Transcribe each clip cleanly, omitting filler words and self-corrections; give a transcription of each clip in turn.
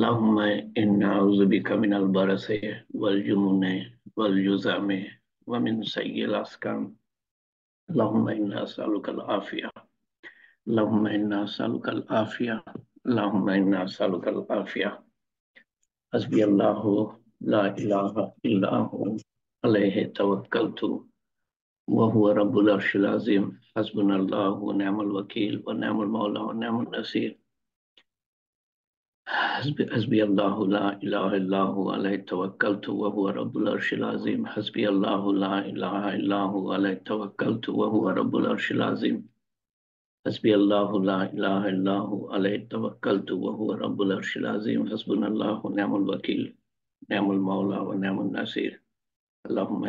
اللهم إنا أعوذ بك من البرص والجنون والجذام ومن سيء الأسقام. اللهم إنا أسألك العافية. اللهم إنا أسألك العافية. اللهم إنا أسألك العافية. حسبي الله لا إله إلا هو عليه توكلت وهو رب العرش العظيم. حسبنا الله ونعم الوكيل ونعم المولى ونعم النصير. حسبي الله لا إله إلا هو عليه توكلت وهو رب العرش العظيم. حسبي الله لا إله إلا هو عليه توكلت وهو رب العرش العظيم. حسبي الله لا إله إلا هو عليه توكلت وهو رب العرش العظيم. حسبنا الله ونعم الوكيل نعم المولى ونعم النصير. اللهم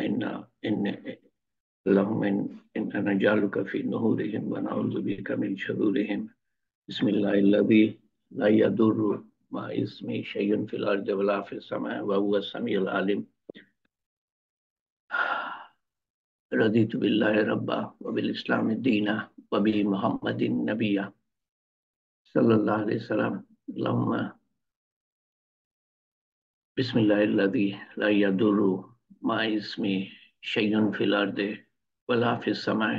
إنا نجعلك في نهورهم ونعوذ بك من شرورهم. بسم الله الذي لا يضر مع اسمه شيء في الأرض ولا في السماء وهو السميع العليم. رضيت بالله ربا وبالإسلام دينا وبمحمد نبيا صلى الله عليه وسلم. اللهم بسم الله الذي لا يضر مع اسمه شيء في الأرض ولا في السماء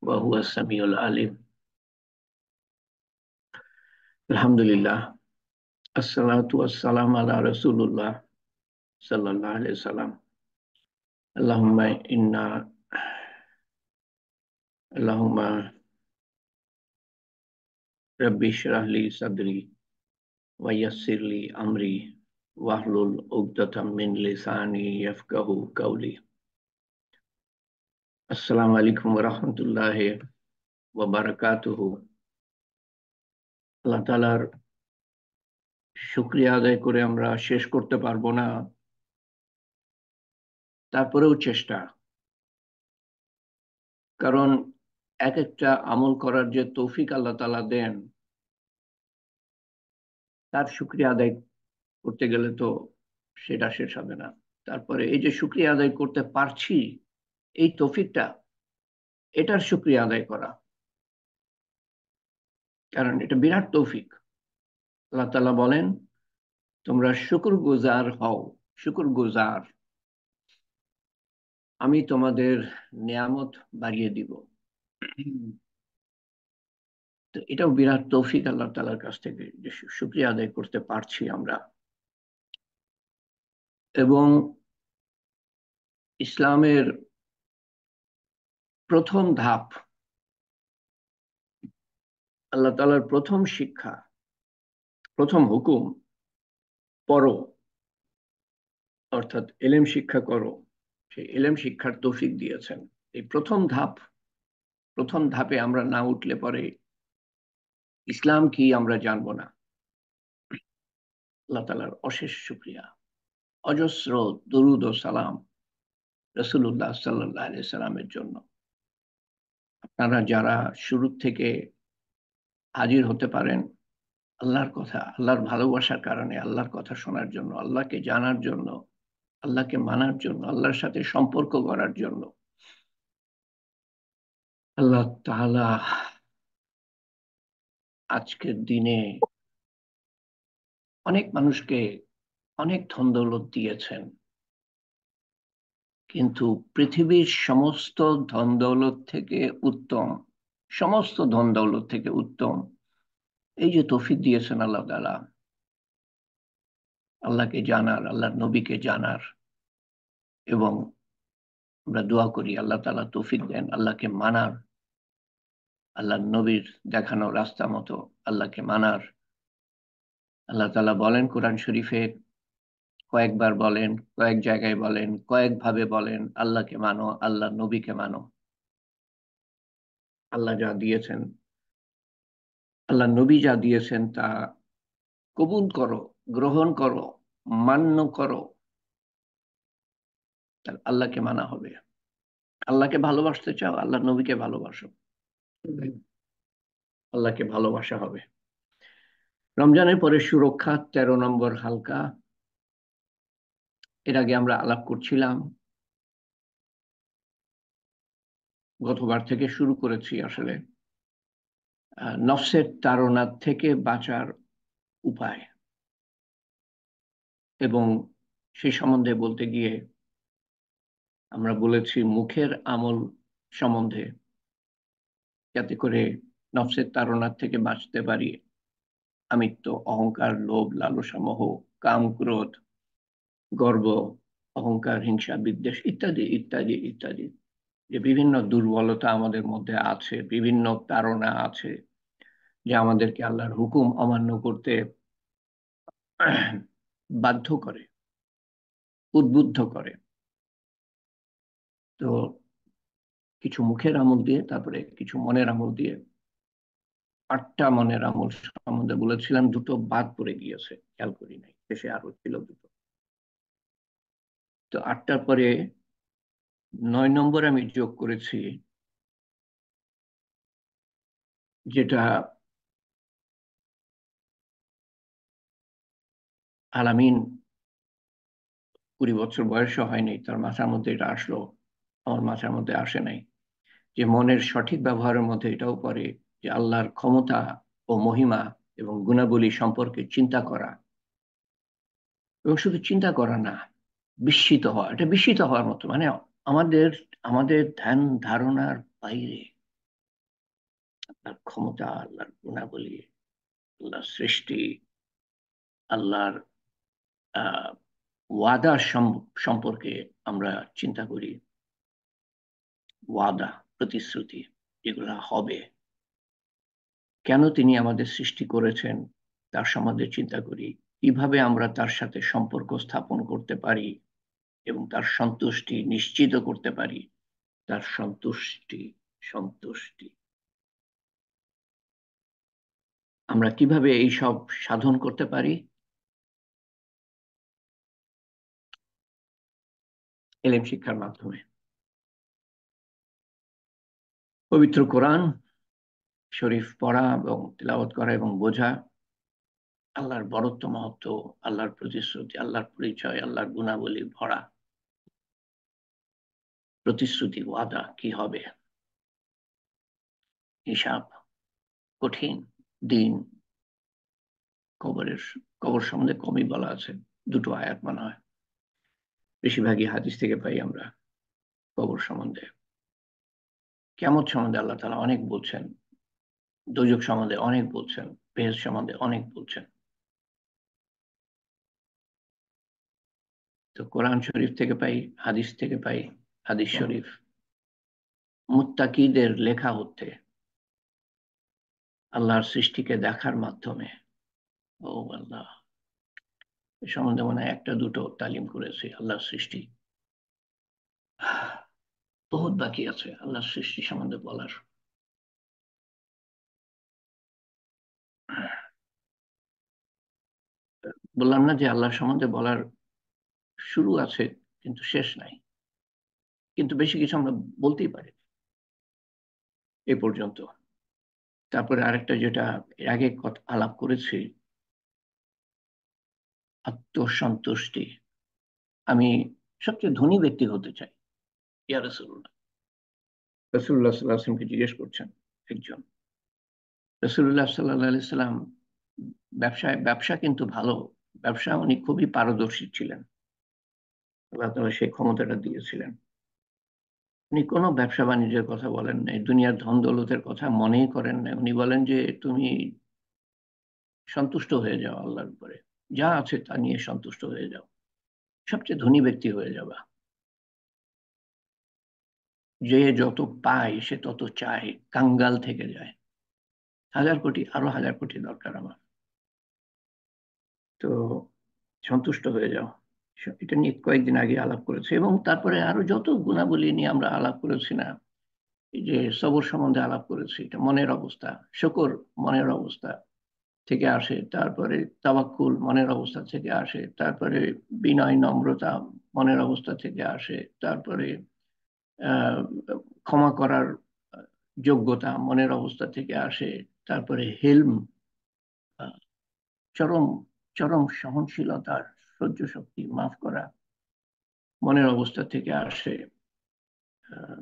وهو السميع العليم. الحمد لله. الصلاة والسلام على رسول الله صلى الله عليه وسلم. اللهم إنا اللهم ربي اشرح لي صدري ويسر لي أمري واحلل عقدة من لساني يفقه قولي. السلام عليكم ورحمة الله وبركاته. আল্লাহ তাআলার শুকরিয়া আদায় করে আমরা শেষ করতে পারবো না, তারপরেও চেষ্টা। কারণ এক একটা আমল করার যে তৌফিক আল্লাহ তাআলা দেন, তার শুকরিয়া আদায় করতে গেলে তো সেটা শেষ হবে না। তারপরে এই যে শুকরিয়া আদায় করতে পারছি, এই তৌফিকটা, এটার শুকরিয়া আদায় করা, কারণ এটা বিরাট তৌফিক। আল্লাহ তাআলা বলেন, তোমরা শুকরগুজার হও, শুকরগুজার, আমি তোমাদের নিয়ামত বাড়িয়ে দিব। তো এটাও বিরাট তৌফিক আল্লাহ তাআলার কাছ থেকে, যে শুকরিয়া আদায় করতে পারছি আমরা। এবং ইসলামের প্রথম ধাপ, আল্লাহ তাআলার প্রথম শিক্ষা, প্রথম হুকুম, পড়ো, অর্থাৎ ইলম শিক্ষা করো, সেই ইলম শিক্ষার তৌফিক দিয়েছেন। এই প্রথম ধাপে আমরা না উঠলে পরে ইসলাম কি আমরা জানবো না। আল্লাহ তাআলার অশেষ শুকরিয়া, অজস্র দরুদ ও সালাম রাসূলুল্লাহ সাল্লাল্লাহু আলাইহি সাল্লামের জন্য। আপনারা যারা শুরু থেকে হাজির হতে পারেন আল্লাহর কথা, আল্লাহর ভালোবাসার কারণে, আল্লাহর কথা শোনার জন্য, আল্লাহকে জানার জন্য, আল্লাহকে মানার জন্য, আল্লাহর সাথে সম্পর্ক করার জন্য, আল্লাহ তাআলা আজকের দিনে অনেক মানুষকে অনেক ধন দৌলত দিয়েছেন, কিন্তু পৃথিবীর সমস্ত ধন দৌলত থেকে উত্তম, সমস্ত ধন দৌলত থেকে উত্তম এই যে তৌফিক দিয়েছেন আল্লাহ তাআলা, আল্লাহকে জানার, আল্লাহর নবীকে জানার। এবং আমরা দোয়া করি আল্লাহ তাআলা তৌফিক দেন আল্লাহকে মানার, আল্লাহর নবীর দেখানো রাস্তা মতো আল্লাহকে মানার। আল্লাহ তাআলা বলেন কোরআন শরীফে, কয়েকবার বলেন, কয়েক জায়গায় বলেন, কয়েকভাবে বলেন, আল্লাহকে মানো, আল্লাহর নবীকে মানো। আল্লাহ যা দিয়েছেন, আল্লাহ নবী যা দিয়েছেন তা কবুল করো, গ্রহণ করো, মান্য করো, তার আল্লাহকে মানা হবে। আল্লাহকে ভালোবাসতে চাও, আল্লাহ নবীকে ভালোবাসো, আল্লাহকে ভালোবাসা হবে। রমজানের পরে সুরক্ষা 13 নম্বর হালকা। এর আগে আমরা আলাপ করছিলাম, গতবার থেকে শুরু করেছি আসলে, নফসের তাড়না থেকে বাঁচার উপায়। এবং সেই সম্বন্ধে বলতে গিয়ে আমরা বলেছি মুখের আমল সম্বন্ধে, যাতে করে নফসের তাড়নার থেকে বাঁচতে পারি। আমিত্ব, অহংকার, লোভ, লালসা, মোহ, কাম, ক্রোধ, গর্ব, অহংকার, হিংসা, বিদ্বেষ ইত্যাদি ইত্যাদি ইত্যাদি, যে বিভিন্ন দুর্বলতা আমাদের মধ্যে আছে, বিভিন্ন তাড়না আছে, যে আমাদেরকে আল্লাহর হুকুম অমান্য করতে বাধ্য করে, উদ্বুদ্ধ করে। তো কিছু মুখের আমল দিয়ে, তারপরে কিছু মনের আমল দিয়ে, 8টা মনের আমল সম্বন্ধে বলেছিলাম, দুটো বাদ পড়ে গিয়েছে, খেয়াল করি নাই, শেষে আরো ছিল দুটো। তো 8টার পরে 9 নম্বর আমি যোগ করেছি, যেটা আলামিন 20 বছর বয়সও হয়নি, তার মাথার মধ্যে এটা আসলো, আমার মাথার মধ্যে আসে নাই, যে মনের সঠিক ব্যবহারের মধ্যে এটাও পড়ে যে আল্লাহর ক্ষমতা ও মহিমা এবং গুণাবলী সম্পর্কে চিন্তা করা, এবং শুধু চিন্তা করা না, বিস্মিত হওয়া। এটা বিস্মিত হওয়ার মতো, মানে আমাদের আমাদের ধ্যান ধারণার বাইরে আল্লাহর ক্ষমতা, আল্লাহর গুণাবলী, আল্লাহর সৃষ্টি, আল্লাহর আহ ওয়াদা সম্পর্কে আমরা চিন্তা করি। ওয়াদা, প্রতিশ্রুতি, যেগুলা হবে, কেন তিনি আমাদের সৃষ্টি করেছেন তার সম্বন্ধে চিন্তা করি, কিভাবে আমরা তার সাথে সম্পর্ক স্থাপন করতে পারি এবং তার সন্তুষ্টি নিশ্চিত করতে পারি। তার সন্তুষ্টি, সন্তুষ্টি, আমরা কিভাবে এই সব সাধন করতে পারি? এলেম শিক্ষার মাধ্যমে, পবিত্র কোরআন শরীফ পড়া এবং তেলাওয়াত করা এবং বোঝা, আল্লাহর বড়ত্ব, মহত্ব, আল্লাহর প্রতিশ্রুতি, আল্লাহর পরিচয়, আল্লাহর গুণাবলী ভরা প্রতিশ্রুতি, ওয়াদা, কি হবে, হিসাব, কঠিন দিন, কবরের, কবর সম্বন্ধে কমই বলা আছে, দুটো আয়াত মনে হয়, বেশিরভাগই হাদিস থেকে পাই আমরা। কবর সম্বন্ধে, কিয়ামত সম্বন্ধে আল্লাহ তাআলা অনেক বলছেন, দোজখ সম্বন্ধে অনেক বলছেন, বেহেশত সম্বন্ধে অনেক বলছেন। তো কোরআন শরীফ থেকে পাই, হাদিস থেকে পাই। হাদিস শরীফ মুত্তাকিদের লেখা হতে, আল্লাহর সৃষ্টিকে দেখার মাধ্যমে। ও আল্লাহ, এ সম্বন্ধে মনে হয় একটা দুটো তালিম করেছি, আল্লাহর সৃষ্টি। বহুত বাকি আছে আল্লাহর সৃষ্টি সম্বন্ধে বলার। বললাম না যে আল্লাহর সম্বন্ধে বলার শুরু আছে কিন্তু শেষ নাই, কিন্তু বেশি কিছু আমরা বলতেই পারি এ পর্যন্ত। তারপরে আরেকটা, যেটা এর আগে আলাপ করেছি, আত্মসন্তুষ্টি। আমি সবচেয়ে ধনী ব্যক্তি হতে চাই, ইয়া রাসূলুল্লাহ। রাসূলুল্লাহ সাল্লাল্লাহু আলাইহি ওয়াসাল্লামকে জিজ্ঞেস করছেন একজন। রাসূলুল্লাহ সাল্লাল্লাহু আলাইহি সাল্লাম ব্যবসা কিন্তু ভালো, ব্যবসা উনি খুবই পারদর্শী ছিলেন, আল্লাহ তাআলা সেই ক্ষমতাটা দিয়েছিলেন। উনি কোনো ব্যবসা বাণিজ্যের কথা বলেন নাই, দুনিয়ার ধন দৌলতের কথা মনেই করেন নাই। উনি বলেন যে তুমি সন্তুষ্ট হয়ে যাও আল্লাহর উপরে, যা আছে তা নিয়ে সন্তুষ্ট হয়ে যাও, সবচেয়ে ধনী ব্যক্তি হয়ে যাবা। যে যত পায় সে তত চায়, কাঙ্গাল থেকে যায়, 1000 কোটি, আরো 1000 কোটি দরকার আমার, তো সন্তুষ্ট হয়ে যাও। এটা নিয়ে কয়েকদিন আগে আলাপ করেছে, এবং তারপরে আরো যত গুণাবলী নিয়ে আমরা আলাপ করেছি না, এই যে সবর সম্বন্ধে আলাপ করেছি, এটা মনের অবস্থা, শুকর মনের অবস্থা থেকে আসে, তারপরে তাওয়াক্কুল মনের অবস্থা থেকে আসে, তারপরে বিনয় নম্রতা মনের অবস্থা থেকে আসে, তারপরে আহ ক্ষমা করার যোগ্যতা মনের অবস্থা থেকে আসে, তারপরে হেলম, চরম চরম সহনশীলতার, সহ্য শক্তি, মাফ করা মনের অবস্থা থেকে আসে। আহ,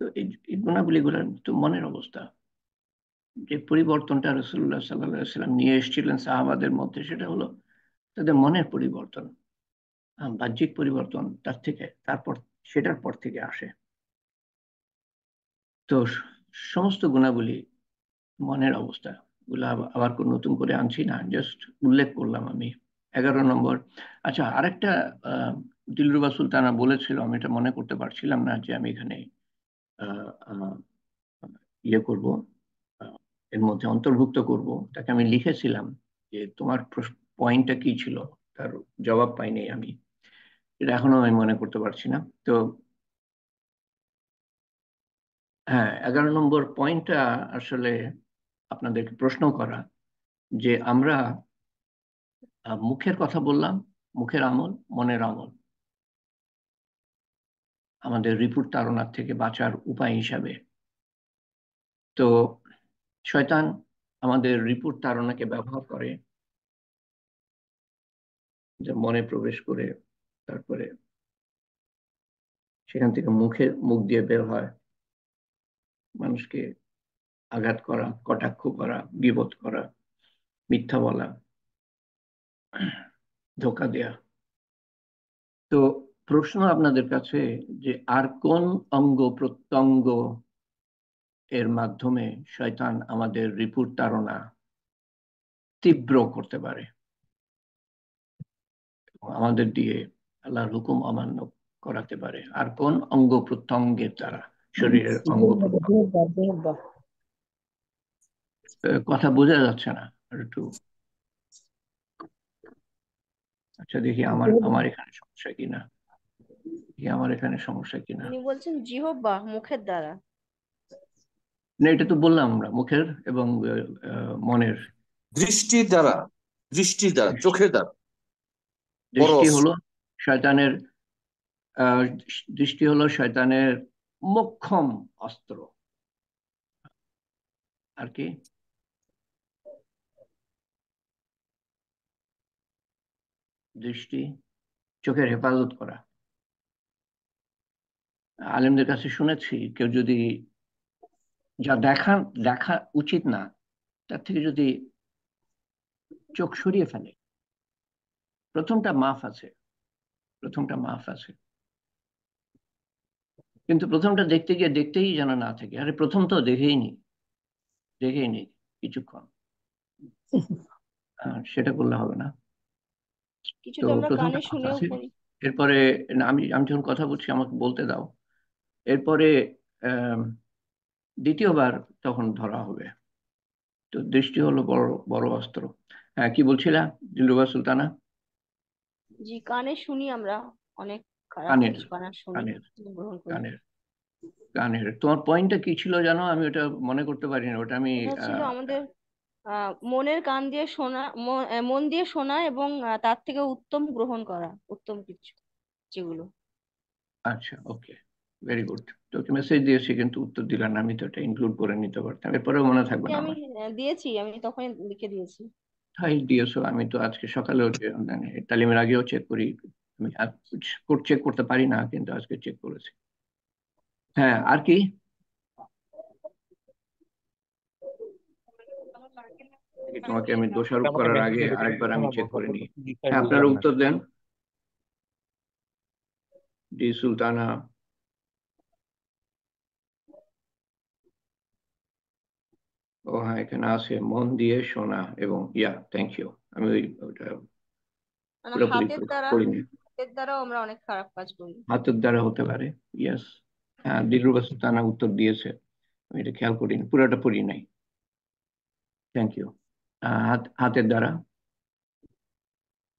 তো এই গুণাবলী গুলো তো মনের অবস্থা। যে পরিবর্তনটা রাসূলুল্লাহ সাল্লাল্লাহু আলাইহি ওয়াসাল্লাম নিয়ে এসেছিলেন সাহাবাদের মধ্যে, সেটা হলো তাদের মনের পরিবর্তন, বাহ্যিক পরিবর্তন তারপর সেটার পর থেকে আসে। তো সমস্ত গুণাবলী, মনের অবস্থা গুলা আবার নতুন করে আনছি না, জাস্ট উল্লেখ করলাম আমি। 11 নম্বর। আচ্ছা, আরেকটা দিলরুবা সুলতানা বলেছিল, আমি এটা মনে করতে পারছিলাম না যে আমি এখানে ইয়ে করব, এর মধ্যে অন্তর্ভুক্ত করব। তাকে আমি লিখেছিলাম যে তোমার পয়েন্টটা কি ছিল, তার জবাব পাইনি আমি, এটা এখনো আমি মনে করতে পারছি না। তো হ্যাঁ, 11 নম্বর পয়েন্টটা আসলে আপনাদেরকে প্রশ্ন করা, যে আমরা মুখের কথা বললাম, মুখের আমল, মনের আমল, আমাদের রিপুর তাড়নার থেকে বাঁচার উপায় হিসাবে। তো শয়তান আমাদের রিপুর তাড়নাকে ব্যবহার করে, যে মনে প্রবেশ করে তারপরে সেখান থেকে মুখ দিয়ে বের হয়, মানুষকে আঘাত করা, কটাক্ষ করা, গীবত করা, মিথ্যা বলা, ধোঁকা দেয়া। তো প্রশ্ন আপনাদের কাছে, যে আর কোন অঙ্গ প্রত্যঙ্গ এর মাধ্যমে শয়তান আমাদের রিপুর তাড়না তীব্র করতে পারে এবং আমাদের দিয়ে আল্লাহর হুকুম অমান্য করাতে পারে? আর কোন অঙ্গ প্রত্যঙ্গের দ্বারা, শরীরের অঙ্গ প্রত্যঙ্গ? কথা বোঝা যাচ্ছে না, আর একটু। আচ্ছা, দেখি আমার আমার এখানে সমস্যা কিনা, দেখি আমার এখানে সমস্যা কিনা। উনি বলছেন জিহ্বা, মুখের দ্বারা। না, এটা তো বললাম আমরা, মুখের এবং মনের। দৃষ্টির দ্বারা, দৃষ্টির দ্বারা, চোখের দ্বারা। বড় দৃষ্টি অস্ত্র। হলো শয়তানের, আহ, দৃষ্টি হলো শয়তানের মোক্ষম অস্ত্র। আর কি? দৃষ্টি, চোখের হেফাজত করা। আলেমদের কাছে শুনেছি, কেউ যদি যা দেখা দেখা উচিত না তার থেকে যদি চোখ সরিয়ে ফেলে, প্রথমটা মাফ আছে, প্রথমটা মাফ আছে। কিন্তু প্রথমটা দেখতে গিয়ে দেখতেই যেন না থাকে, আরে প্রথম তো দেখেই নি কিছুক্ষণ, সেটা করলে হবে না। তো কিছুটা আমরা প্রথমটা কানে মাফ শুনেও আছে, করি। এরপরে না, আমি আমি যখন কথা বলছি আমাকে বলতে দাও। এরপরে আহ দ্বিতীয়বার তখন ধরা হবে। তো দৃষ্টি হলো বড় বড় অস্ত্র। হ্যাঁ, কি বলছিলা দিলরুবা সুলতানা? জি, কানে শুনি আমরা অনেক খারাপ কানের, কিছু কানে শুনি, কানের, গ্রহণ করি। কানের, কানের। তোমার পয়েন্টটা কি ছিল জানো? আমি ওটা মনে করতে পারি না, ওটা আমি ওটা ছিল আমাদের মনের কান দিয়ে শোনা, মন দিয়ে শোনা এবং তার থেকে উত্তম গ্রহণ করা, উত্তম কিছু যেগুলো। আচ্ছা, ওকে, ভেরি গুড। তোকে মেসেজ দিয়েছি কিন্তু উত্তর দিলাম না, আমি তো এটা ইনক্লুড করে নিতে পারতাম, এরপরেও মনে থাকবে না আমি আমার। দিয়েছি, আমি তখনই লিখে দিয়েছি। তাই দিয়েছো? আমি তো আজকে সকালেও মানে তালিমের আগেও চেক করি, আমি চেক করতে পারি না, কিন্তু আজকে চেক করেছি। হ্যাঁ, আর কি? দেখি, তোমাকে আমি দোষারোপ আমাকে করার মেসেজ আগে দিয়েছে কিন্তু আরেকবার আমি শোনাবো, চেক করে তারপর নিই। কি লিখে আমি হ্যাঁ, আপনারা বুঝলাম না। উত্তর দেন। ডি সুলতানা, ও হ্যাঁ, এখানে আছে মন দিয়ে শোনা এবং থ্যাংক ইউ। আমি ওইটা মানে পুরোপুরি হাতের দ্বারা, পড়িনি। হাতের দ্বারাও আমরা অনেক খারাপ কাজ করি। হাতের দ্বারা হতে পারে, ইয়েস। হ্যাঁ, দিলরুবা সুলতানা উত্তর দিয়েছে, আমি এটা খেয়াল করিনি, পুরোটা পড়ি নাই। Thank you. হাতের দ্বারা।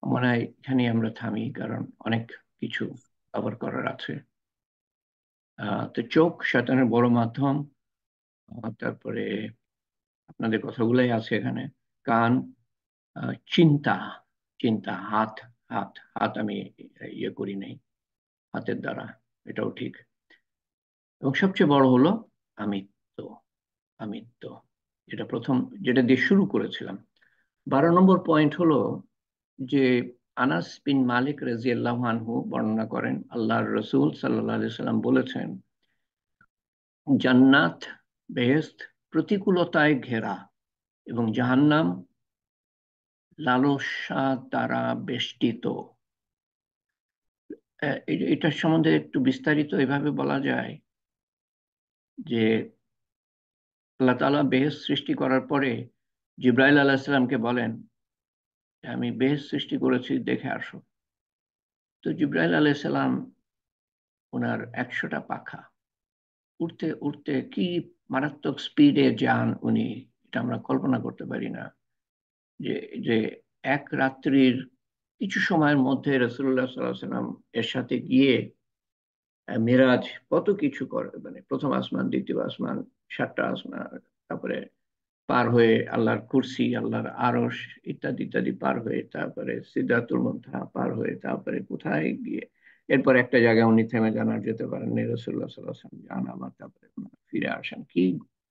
মনে হয় এখানে আমরা থামি, কারণ অনেক কিছু কভার করার আছে। তো চোখ শয়তানের বড় মাধ্যম। তারপরে আপনাদের কথাগুলাই আছে এখানে। কান, চিন্তা, চিন্তা। হাত, হাত হাত আমি ইয়ে করি নাই, হাতের দ্বারা, এটাও ঠিক। এবং সবচেয়ে বড় হলো আমিত্ব, আমিত্ব, যেটা প্রথম, যেটা দিয়ে শুরু করেছিলাম। 12 নম্বর পয়েন্ট হলো যে আনাস বিন মালিক রাদিয়াল্লাহু আনহু বর্ণনা করেন, আল্লাহর রসুল সাল্লাল্লাহু আলাইহি সাল্লাম বলেছেন, জান্নাত, বেহেশত প্রতিকূলতায় ঘেরা এবং জাহান্নাম লালসা দ্বারা বেষ্টিত। এটার সম্বন্ধে একটু বিস্তারিত এভাবে বলা যায় যে আল্লাহ তাআলা বেহেশত সৃষ্টি করার পরে জিব্রাইল আলাইহিস সালামকে বলেন, আমি বেহেশত সৃষ্টি করেছি, দেখে আসো। তো জিব্রাইল আলাইহিস সালাম, ওনার 100টা পাখা, উঠতে উঠতে কি মারাত্মক স্পিডে যান উনি, এটা আমরা কল্পনা করতে পারি না। যে যে এক রাত্রির কিছু সময়ের মধ্যে রাসূলুল্লাহ সাল্লাল্লাহু আলাইহি ওয়াসাল্লাম এর সাথে গিয়ে মেরাজ কত কিছু করে, মানে প্রথম আসমান, দ্বিতীয় আসমান, 7টা আসমান, তারপরে পার হয়ে আল্লাহর কুরসি, আল্লাহর আরশ ইত্যাদি ইত্যাদি পার হয়ে, তারপরে সিদরাতুল মুনতাহা পার হয়ে, তারপরে কোথায় গিয়ে এরপর একটা জায়গায় উনি থেমে যান, আর যেতে পারেন না। রাসূলুল্লাহ সাল্লাল্লাহু আলাইহি ওয়াসাল্লাম যান, আবার তারপরে ওনারা ফিরে আসেন, কি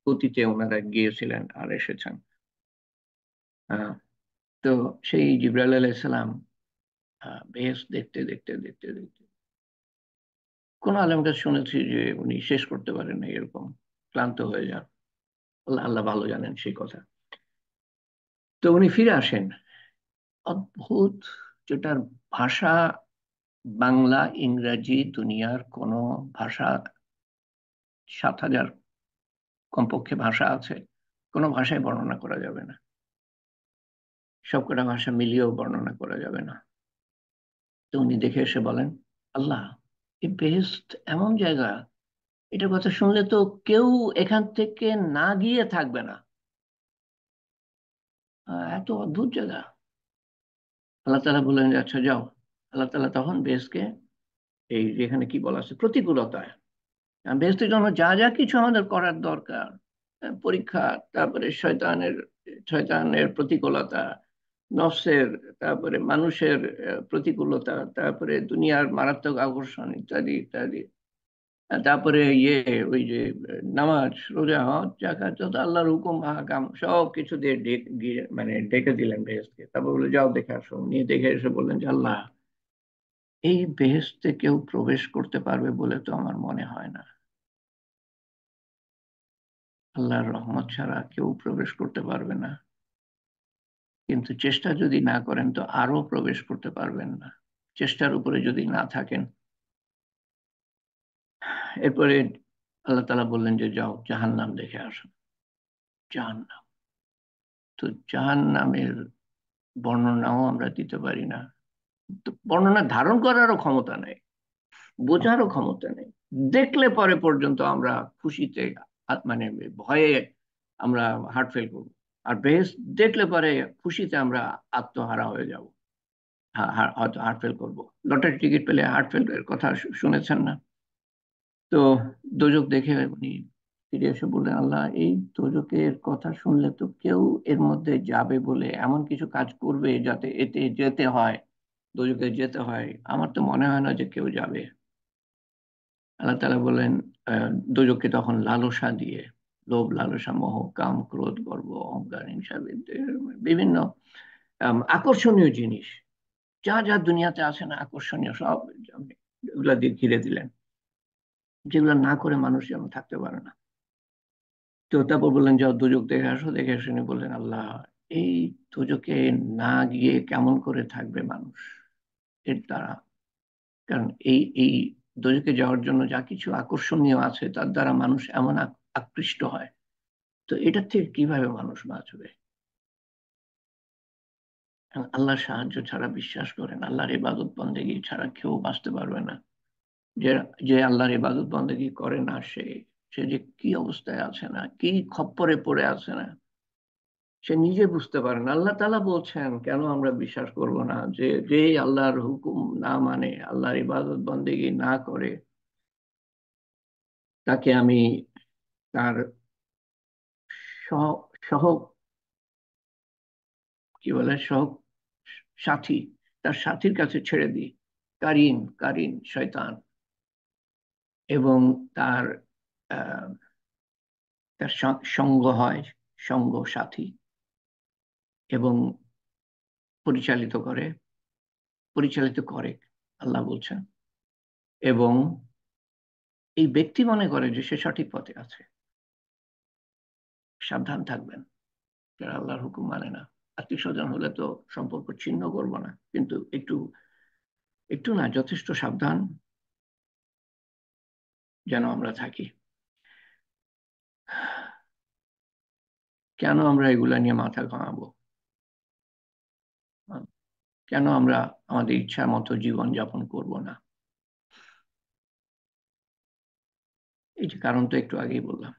গতিতে ওনারা গিয়েছিলেন আর এসেছেন। আহ, তো সেই জিবরাইল আলাইহিস সালাম বেহেশত দেখতে দেখতে দেখতে দেখতে, কোন আলেমের কাছে শুনেছি যে উনি শেষ করতে পারেন না, এরকম ক্লান্ত হয়ে যান। আল্লাহ আল্লাহ ভালো জানেন সেই কথা। তো উনি ফিরে আসেন, অদ্ভুত, যেটার ভাষা বাংলা, ইংরেজি, দুনিয়ার কোনো ভাষা, 7,000 কমপক্ষে ভাষা আছে, কোনো ভাষায় বর্ণনা করা যাবে না, সবকটা ভাষা মিলিয়েও বর্ণনা করা যাবে না। তো উনি দেখে এসে বলেন, আল্লাহ, এই বেহেশত এমন জায়গা, এটার কথা শুনলে তো কেউ এখান থেকে না গিয়ে থাকবে না। এত অদ্ভুত জায়গা। আল্লাহ তাআলা বললেন যে আচ্ছা যাও। আল্লাহ তাআলা তখন বেহেশতকে, এই যেখানে কি বলা আছে, প্রতিকূলতায়, বেহেশতের জন্য যা যা কিছু আমাদের করার দরকার, পরীক্ষা, তারপরে শয়তানের প্রতিকূলতা, নফসের, তারপরে মানুষের প্রতিকূলতা, তারপরে দুনিয়ার মারাত্মক আকর্ষণ ইত্যাদি ইত্যাদি, তারপরে ওই যে নামাজ, রোজা, হজ, যাকাত, যত আল্লাহর হুকুম আহকাম সব কিছু দিয়ে মানে ডেকে দিলেন বেহেশতকে। তারপর বলে যাও দেখে আসো। নিয়ে দেখে এসে বললেন যে আল্লাহ, এই বেহেশতে কেউ প্রবেশ করতে পারবে বলে তো আমার মনে হয় না। আল্লাহর রহমত ছাড়া কেউ প্রবেশ করতে পারবে না, কিন্তু চেষ্টা যদি না করেন তো আরো প্রবেশ করতে পারবেন না, চেষ্টার উপরে যদি না থাকেন। এরপরে আল্লাহ তাআলা বললেন যে যাও জাহান্নাম দেখে আসো। জাহান্নাম, তো জাহান্নামের বর্ণনাও আমরা দিতে পারি না, তো বর্ণনা ধারণ করারও ক্ষমতা নেই, বোঝারও ক্ষমতা নেই। দেখলে পরে পর্যন্ত আমরা খুশিতে, মানে ভয়ে আমরা হার্ট ফেল করবো, আর বেহেশত দেখলে পরে খুশিতে আমরা আত্মহারা হয়ে যাব, হয়তো হার্ট ফেল করবো। লটারি টিকিট পেলে হার্ট ফেল এর কথা শুনেছেন না? তো দোজক দেখে উনি ফিরে এসে বললেন, আল্লাহ, এই দোজকের কথা শুনলে তো কেউ এর মধ্যে যাবে বলে এমন কিছু কাজ করবে যাতে এতে যেতে হয়, দোজকে যেতে হয়, আমার তো মনে হয় না যে কেউ যাবে। আল্লাহ তাআলা বললেন, দোজককে তখন লালসা দিয়ে, লোভ, লালসা, মোহ, কাম, ক্রোধ, গর্ব, অহংকার, হিংসা, বিভিন্ন আকর্ষণীয় জিনিস, যা যা দুনিয়াতে আছে না আকর্ষণীয়, সব এগুলা দিয়ে ঘিরে দিলেন, যেগুলো না করে মানুষ যেন থাকতে পারে না। তো তারপর বললেন যাও দোজক দেখে আসো। দেখে এসে উনি বললেন, আল্লাহ, এই দোজকে না গিয়ে কেমন করে থাকবে মানুষ এর দ্বারা? কারণ এই এই দোজকে যাওয়ার জন্য যা কিছু আকর্ষণীয় আছে তার দ্বারা মানুষ এমন আকৃষ্ট হয়, তো এটার থেকে কিভাবে মানুষ বাঁচবে? আল্লাহর সাহায্য ছাড়া, বিশ্বাস করেন, আল্লাহর ইবাদত বন্দেগী ছাড়া কেউ বাঁচতে পারবে না। যে যে আল্লাহর ইবাদত বন্দেগী করে না, সে সে যে কি অবস্থায় আছে না, কি খপ্পরে পড়ে আছে না, সে নিজে বুঝতে পারে না। আল্লাহ তাআলা বলছেন, কেন আমরা বিশ্বাস করব না, যে যে আল্লাহর হুকুম না মানে, আল্লাহর ইবাদত বন্দেগী না করে, তাকে আমি তার সহ সহ কি বলে, সহ সাথী, তার সাথীর কাছে ছেড়ে দিই, কারিন কারিন শয়তান, এবং তার আহ, তার সঙ্গ হয়, সঙ্গ সাথী, এবং পরিচালিত করে আল্লাহ বলছেন। এবং এই ব্যক্তি মনে করে যে সে সঠিক পথে আছে। সাবধান থাকবেন যারা আল্লাহর হুকুম মানে না। আত্মীয় স্বজন হলে তো সম্পর্ক ছিন্ন করব না, কিন্তু একটু একটু না, যথেষ্ট সাবধান যেন আমরা থাকি। কেন আমরা এগুলা নিয়ে মাথা ঘামাবো? কেন আমরা আমাদের ইচ্ছা মতো জীবন যাপন করব না? এই যে কারণ তো একটু আগেই বললাম,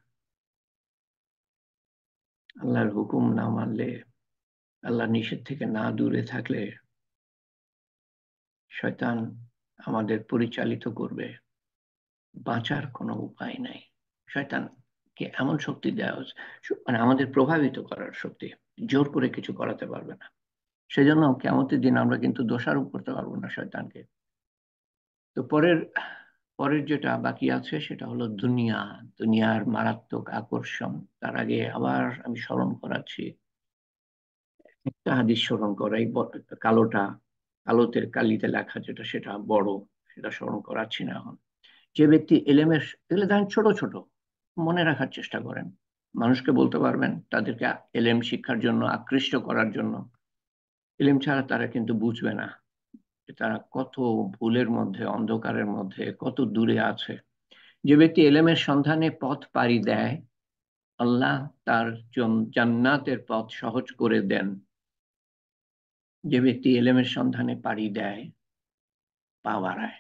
আল্লাহর হুকুম না মানলে, আল্লাহর নিষেধ থেকে না দূরে থাকলে শয়তান আমাদের পরিচালিত করবে, বাঁচার কোনো উপায় নাই। শয়তানকে এমন শক্তি দেওয়া হচ্ছে, মানে আমাদের প্রভাবিত করার শক্তি, জোর করে কিছু করাতে পারবে না। সেজন্য কিয়ামতের দিন আমরা কিন্তু দোষারোপ করতে পারবো না শয়তানকে। তো পরের পরের যেটা বাকি আছে সেটা হলো দুনিয়া, দুনিয়ার মারাত্মক আকর্ষণ। তার আগে আবার আমি স্মরণ করাচ্ছি, একটা হাদিস স্মরণ করাই, কালোতে কালিতে লেখা যেটা, সেটা বড়, সেটা স্মরণ করাচ্ছি না এখন। যে ব্যক্তি এলেমের, এগুলো দেখেন ছোট ছোট, মনে রাখার চেষ্টা করেন, মানুষকে বলতে পারবেন, তাদেরকে এলেম শিক্ষার জন্য আকৃষ্ট করার জন্য। এলেম ছাড়া তারা কিন্তু বুঝবে না যে তারা কত ভুলের মধ্যে, অন্ধকারের মধ্যে কত দূরে আছে। যে ব্যক্তি এলেমের সন্ধানে পথ পাড়ি দেয়, আল্লাহ তার জান্নাতের পথ সহজ করে দেন। যে ব্যক্তি এলেমের সন্ধানে পাড়ি দেয়, পা বাড়ায়,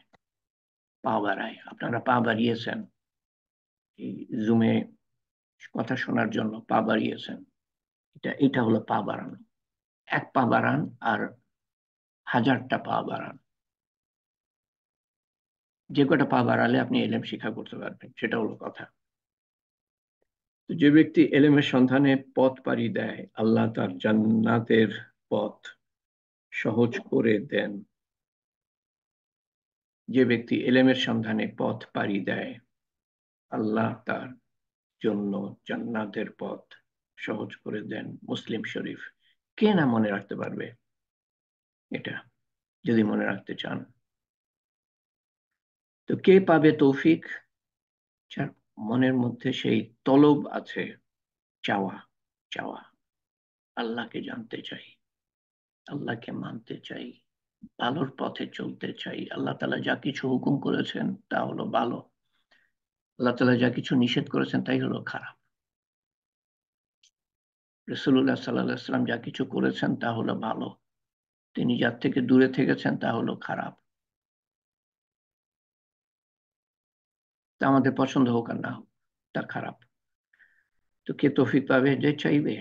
পা বাড়ায়। আপনারা পা বাড়িয়েছেন এই জুমে কথা শোনার জন্য, পা বাড়িয়েছেন, এটা হলো পা বাড়ানো। এক পা বাড়ান আর হাজারটা পা বাড়ান। যে কটা পা বাড়ালে আপনি এলেম শিক্ষা করতে পারবেন, সেটা হলো কথা। তো যে ব্যক্তি এলেমের সন্ধানে পথ পাড়ি দেয়, আল্লাহ তার জান্নাতের পথ সহজ করে দেন। যে ব্যক্তি এলেমের সন্ধানে পথ পাড়ি দেয়, আল্লাহ তার জন্য জান্নাতের পথ সহজ করে দেন। মুসলিম শরীফ। কে না মনে রাখতে পারবে এটা, যদি মনে রাখতে চান? তো কে পাবে তৌফিক? যার মনের মধ্যে সেই তলব আছে, চাওয়া, চাওয়া, আল্লাহকে জানতে চাই, আল্লাহকে মানতে চাই, ভালোর পথে চলতে চাই। আল্লাহ তাআলা যা কিছু হুকুম করেছেন তা হলো ভালো, আল্লাহ তাআলা যা কিছু নিষেধ করেছেন তাই হলো খারাপ। রাসূলুল্লাহ সাল্লাল্লাহু আলাইহি ওয়াসাল্লাম যা কিছু করেছেন তা হলো ভালো, তিনি যার থেকে দূরে থেকেছেন তা হলো খারাপ। তা আমাদের পছন্দ হোক আর না হোক, তা খারাপ। তো কে তৌফিক পাবে? যে চাইবে।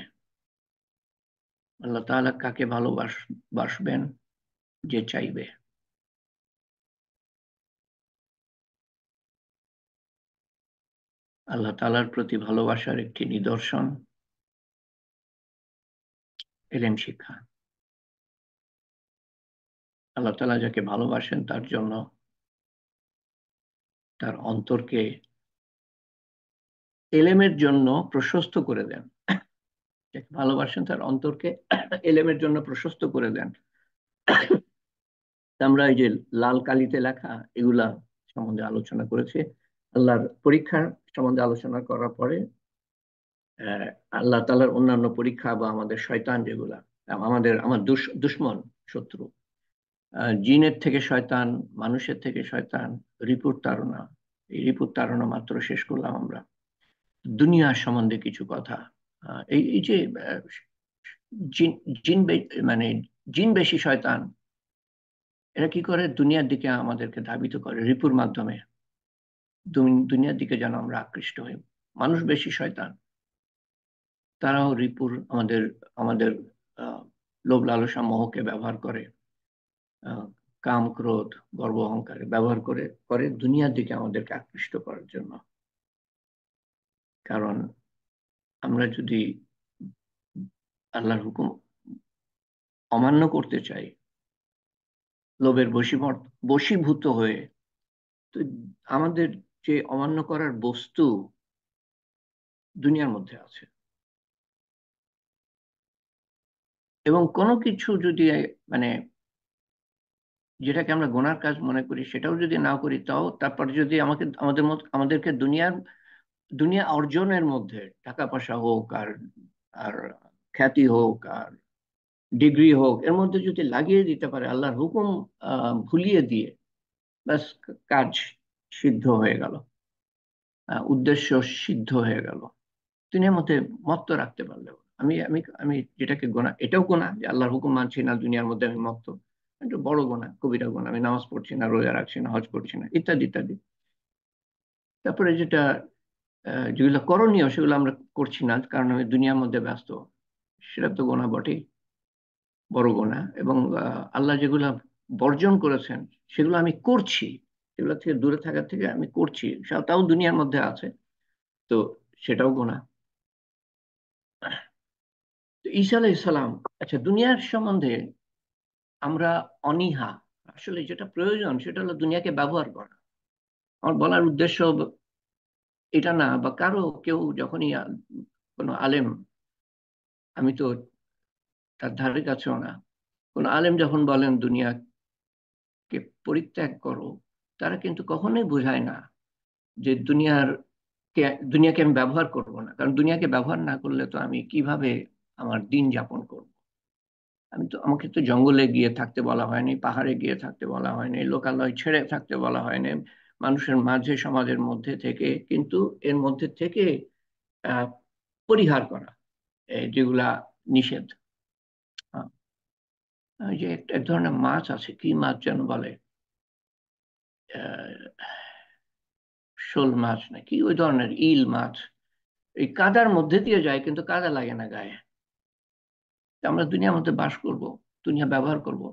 আল্লাহ তাআলা কাকে ভালোবাসবেন? যে চাইবে। আল্লাহ তাআলার প্রতি ভালোবাসার একটি নিদর্শন এলেম শিক্ষা। আল্লাহ তাআলা যাকে ভালোবাসেন তার জন্য তার অন্তরকে এলেমের জন্য প্রশস্ত করে দেন। যাকে ভালোবাসেন তার অন্তরকে এলেমের জন্য প্রশস্ত করে দেন। আমরা এই যে লাল কালিতে লেখা এগুলা সম্বন্ধে আলোচনা করেছি। আল্লাহর পরীক্ষার সম্বন্ধে আলোচনা করার পরে আল্লাহ তাআলার অন্যান্য পরীক্ষা বা আমাদের শয়তান যেগুলা, আমার দুশ্মন, শত্রু, জিনের থেকে শয়তান, মানুষের থেকে শয়তান, রিপুর তাড়না। এই রিপুর তাড়না মাত্র শেষ করলাম আমরা। দুনিয়ার সম্বন্ধে কিছু কথা। এই যে জিন জিন মানে জিন বেশি শয়তান, এরা কি করে? দুনিয়ার দিকে আমাদেরকে ধাবিত করে রিপুর মাধ্যমে, দুনিয়ার দিকে যেন আমরা আকৃষ্ট হই। মানুষ বেশি শয়তান, তারাও রিপুর, আমাদের আমাদের লোভ লালসা মোহকে ব্যবহার করে, কাম ক্রোধ গর্ব অহংকারে ব্যবহার করে করে দুনিয়ার দিকে আমাদেরকে আকৃষ্ট করার জন্য। কারণ আমরা যদি আল্লাহর হুকুম অমান্য করতে চাই, লোভের বশীভূত হয়ে, তো আমাদের যে অমান্য করার বস্তু দুনিয়ার মধ্যে আছে, এবং কোনো কিছু যদি মানে যেটাকে আমরা গুনার কাজ মনে করি সেটাও যদি না করি, তাও তারপর যদি আমাদেরকে দুনিয়া অর্জনের মধ্যে টাকা পয়সা হোক আর আর খ্যাতি হোক আর ডিগ্রি হোক, এর মধ্যে যদি লাগিয়ে দিতে পারে আল্লাহর হুকুম ভুলিয়ে দিয়ে, ব্যাস কাজ সিদ্ধ হয়ে গেল, উদ্দেশ্য সিদ্ধ হয়ে গেল। দুনিয়ার মধ্যে মত্ত রাখতে পারলেও, আমি আমি আমি যেটাকে গোনা, এটাও গোনা যে আল্লাহর হুকুম মানছি না, দুনিয়ার মধ্যে আমি মত্ত, এটা বড় গোনা, কবিরা গোনা। আমি নামাজ পড়ছি না, রোজা রাখছি না, হজ করছি না, ইত্যাদি ইত্যাদি। তারপরে যেটা যেগুলো করণীয় সেগুলো আমরা করছি না, কারণ আমি দুনিয়ার মধ্যে ব্যস্ত, সেটা তো গোনা বটেই, বড় গোনা। এবং আল্লাহ যেগুলো বর্জন করেছেন সেগুলো আমি করছি, সেগুলো থেকে দূরে থাকার থেকে আমি করছি, তাও দুনিয়ার মধ্যে আছে, তো সেটাও গোনা। তো ঈসা আলাইহিস সালাম, আচ্ছা, দুনিয়ার সম্বন্ধে আমরা অনীহা, আসলে যেটা প্রয়োজন সেটা হলো দুনিয়াকে ব্যবহার করা। আমার বলার উদ্দেশ্য এটা না, বা কারো কেউ যখনই কোনো আলেম, আমি তো তার ধারে কাছেও না, কোনো আলেম যখন বলেন দুনিয়াকে পরিত্যাগ করো, তারা কিন্তু কখনোই বোঝায় না যে দুনিয়াকে আমি ব্যবহার করব না, কারণ দুনিয়াকে ব্যবহার না করলে তো আমি কিভাবে আমার দিন যাপন করব। আমাকে তো জঙ্গলে গিয়ে থাকতে বলা হয়নি, পাহাড়ে গিয়ে থাকতে বলা হয়নি, লোকালয় ছেড়ে থাকতে বলা হয়নি, মানুষের মাঝে সমাজের মধ্যে থেকে, কিন্তু এর মধ্যে থেকে আহ পরিহার করা যেগুলা নিষেধ। আহ, ওই যে এক ধরনের মাছ আছে, কি মাছ যেন বলে, আহ শোল মাছ নাকি ওই ধরনের ইল মাছ, এই কাদার মধ্যে দিয়ে যায় কিন্তু কাদা লাগে না গায়ে। আমরা দুনিয়ার মধ্যে বাস করব, দুনিয়া ব্যবহার করব।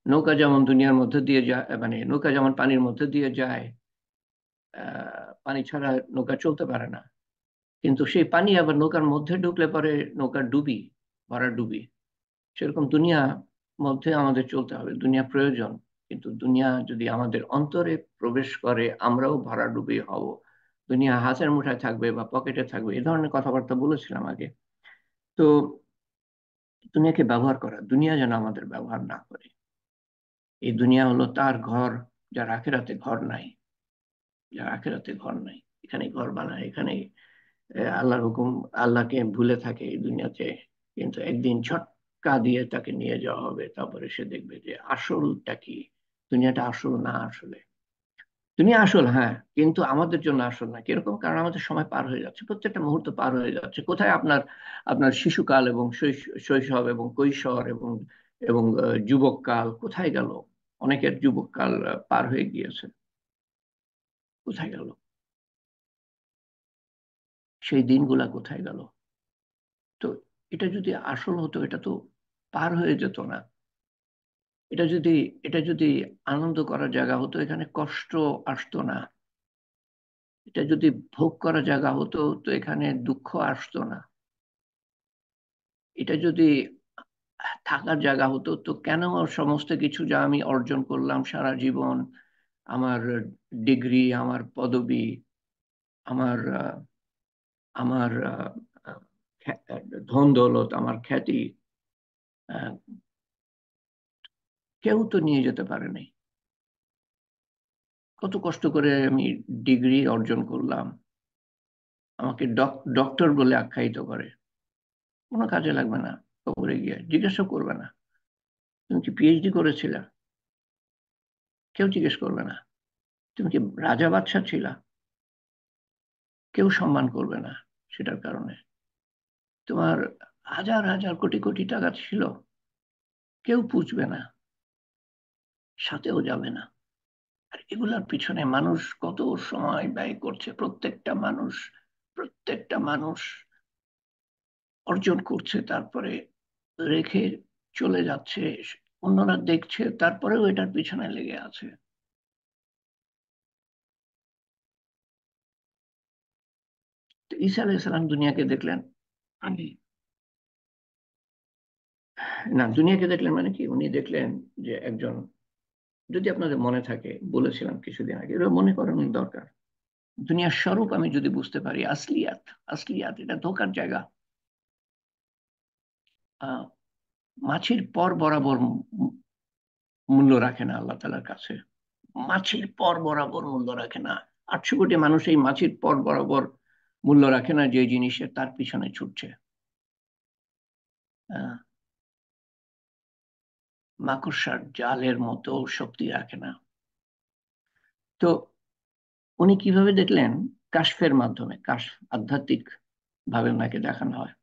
নৌকা যেমন দুনিয়ার মধ্যে দিয়ে যায়, মানে নৌকা যেমন পানির মধ্যে দিয়ে যায়, পানি ছাড়া নৌকা চলতে পারে না, কিন্তু সেই পানি আবার নৌকার মধ্যে ঢুকলে পরে নৌকা ডুবি, ভরা ডুবি। সেরকম দুনিয়া মধ্যে আমাদের চলতে হবে, দুনিয়া প্রয়োজন, কিন্তু দুনিয়া যদি আমাদের অন্তরে প্রবেশ করে আমরাও ভরা ডুবি হব। দুনিয়া হাতের মুঠায় থাকবে বা পকেটে থাকবে, এই ধরনের কথাবার্তা বলেছিলাম আগে। তো দুনিয়াকে ব্যবহার করা, দুনিয়া যেন আমাদের ব্যবহার না করে। এই দুনিয়া হলো তার ঘর, যার আখেরাতে ঘর নাই, যার আখেরাতে ঘর নাই, এখানে ঘর বানায়, এখানে আল্লাহর হুকুম, আল্লাহকে ভুলে থাকে এই দুনিয়াতে, কিন্তু একদিন ঝটকা দিয়ে তাকে নিয়ে যাওয়া হবে, তারপরে সে দেখবে যে আসলটা কি। দুনিয়াটা আসল না আসলে, দুনিয়া আসল হ্যাঁ, কিন্তু আমাদের জন্য আসল না। কিরকম? কারণ আমাদের সময় পার হয়ে যাচ্ছে, প্রত্যেকটা মুহূর্ত পার হয়ে যাচ্ছে। কোথায় আপনার আপনার শিশুকাল এবং শৈশব এবং কৈশোর এবং এবং যুবককাল কোথায় গেল? অনেকের যুবককাল পার হয়ে গিয়েছে, কোথায় গেল? সেই দিনগুলা কোথায় গেল? তো এটা যদি আসল হতো, এটা তো পার হয়ে যেত না। এটা যদি এটা যদি আনন্দ করার জায়গা হতো, এখানে কষ্ট আসতো না। এটা যদি ভোগ করার জায়গা হতো, তো এখানে দুঃখ আসতো না। এটা যদি থাকার জায়গা হতো, তো কেন সমস্ত কিছু যা আমি অর্জন করলাম সারা জীবন, আমার ডিগ্রি, আমার পদবি, আমার আমার ধন দৌলত, আমার খ্যাতি, আহ, কেউ তো নিয়ে যেতে পারেনি। কত কষ্ট করে আমি ডিগ্রি অর্জন করলাম, আমাকে ডক্টর বলে আখ্যায়িত করে, কোনো কাজে লাগবে না। কবরে গিয়ে জিজ্ঞাসা করবে না তুমি কি পিএইচডি করেছিলে, কেউ জিজ্ঞেস করবে না। তুমি কি রাজা বাদশাহ ছিলা, কেউ সম্মান করবে না সেটার কারণে। তোমার হাজার হাজার কোটি কোটি টাকা ছিল, কেউ পুষবে না, সাথেও যাবে না। আর এগুলার পিছনে মানুষ কত সময় ব্যয় করছে, প্রত্যেকটা মানুষ অর্জন করছে, তারপরে রেখে চলে যাচ্ছে, অন্যরা দেখছে, তারপরেও এটার পিছনে লেগে আছে। তো ঈসা আলাইহিস সালাম দুনিয়াকে দেখলেন, না দুনিয়াকে দেখলেন মানে কি, উনি দেখলেন যে একজন, যদি আপনাদের মনে থাকে বলেছিলাম কিছুদিন আগে, এটা মনে করানোর দরকার। দুনিয়ার স্বরূপ আমি যদি বুঝতে পারি, আসলিয়াত, আসলিয়াত এটা ধোকার জায়গা। আহ মাছির পর বরাবর মূল্য রাখে না আল্লাহ তাআলার কাছে, মাছির পর বরাবর মূল্য রাখে না। 800 কোটি মানুষ এই মাছির পর বরাবর মূল্য রাখে না যে জিনিসের, তার পিছনে ছুটছে। আহ, মাকড়সার জালের মতো শক্তি রাখে না। তো উনি কিভাবে দেখলেন? কাশফের মাধ্যমে, আধ্যাত্মিক ভাবে ওনাকে দেখানো হয়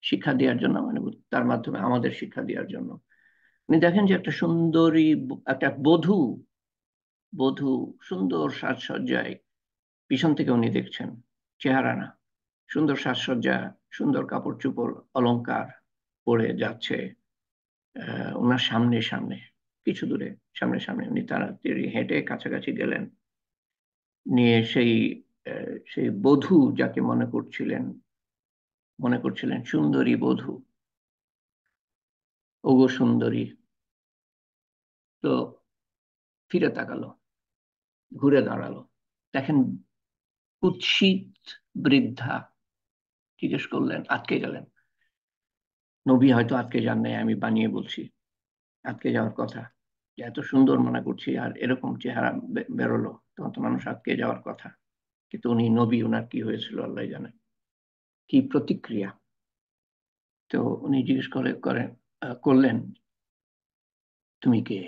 শিক্ষা দেওয়ার জন্য, মানে তার মাধ্যমে আমাদের শিক্ষা দেওয়ার জন্য। উনি দেখেন যে একটা সুন্দরী, একটা বধূ, বধূ সুন্দর সাজসজ্জায়, পিছন থেকে উনি দেখছেন, চেহারা না, সুন্দর সাজসজ্জা, সুন্দর কাপড় চোপড় অলংকার পরে যাচ্ছে ওনার সামনে সামনে, কিছু দূরে, সামনে সামনে। উনি তাড়াতাড়ি হেঁটে কাছাকাছি গেলেন, নিয়ে সেই বধূ যাকে মনে করছিলেন সুন্দরী বধূ, ওগো সুন্দরী, তো ফিরে তাকালো, ঘুরে দাঁড়ালো, দেখেন কুৎসিত বৃদ্ধা। জিজ্ঞেস করলেন, আটকে গেলেন। নবী হয়তো আটকে যান নাই, আমি বানিয়ে বলছি, আটকে যাওয়ার কথা, যে এত সুন্দর মনে করছি আর এরকম চেহারা বেরোলো, তখন তো মানুষ আটকে যাওয়ার কথা। কিন্তু উনি নবী, ওনার কি হয়েছিল আল্লাহ জানে, কি প্রতিক্রিয়া। তো উনি জিজ্ঞেস করলেন, তুমি কে?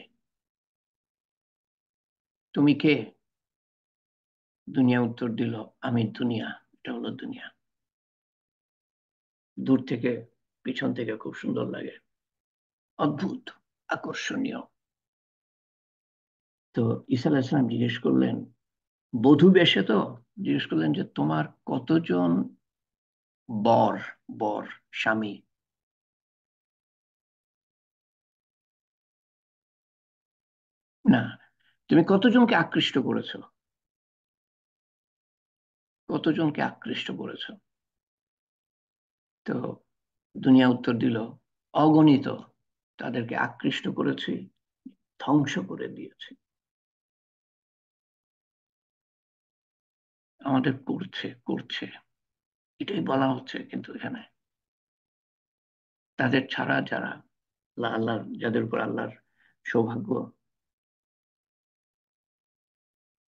তুমি কে? দুনিয়া উত্তর দিল, আমি দুনিয়া, এটা হলো দুনিয়া। দূর থেকে, পিছন থেকে খুব সুন্দর লাগে, অদ্ভুত, আকর্ষণীয়। তো ঈসা আলাইহিস সালাম জিজ্ঞেস করলেন, বধূ বেশে তো, জিজ্ঞেস করলেন যে তোমার কতজন বর, বর স্বামী? না, তুমি কতজনকে আকৃষ্ট করেছো? কতজনকে আকৃষ্ট করেছো? তো দুনিয়া উত্তর দিল, অগণিত, তাদেরকে আকৃষ্ট করেছি, ধ্বংস করে দিয়েছি। আমাদের করছে করছে, এটাই বলা হচ্ছে। কিন্তু এখানে তাদের ছাড়া যারা আল্লাহর, যাদের উপর আল্লাহর সৌভাগ্য,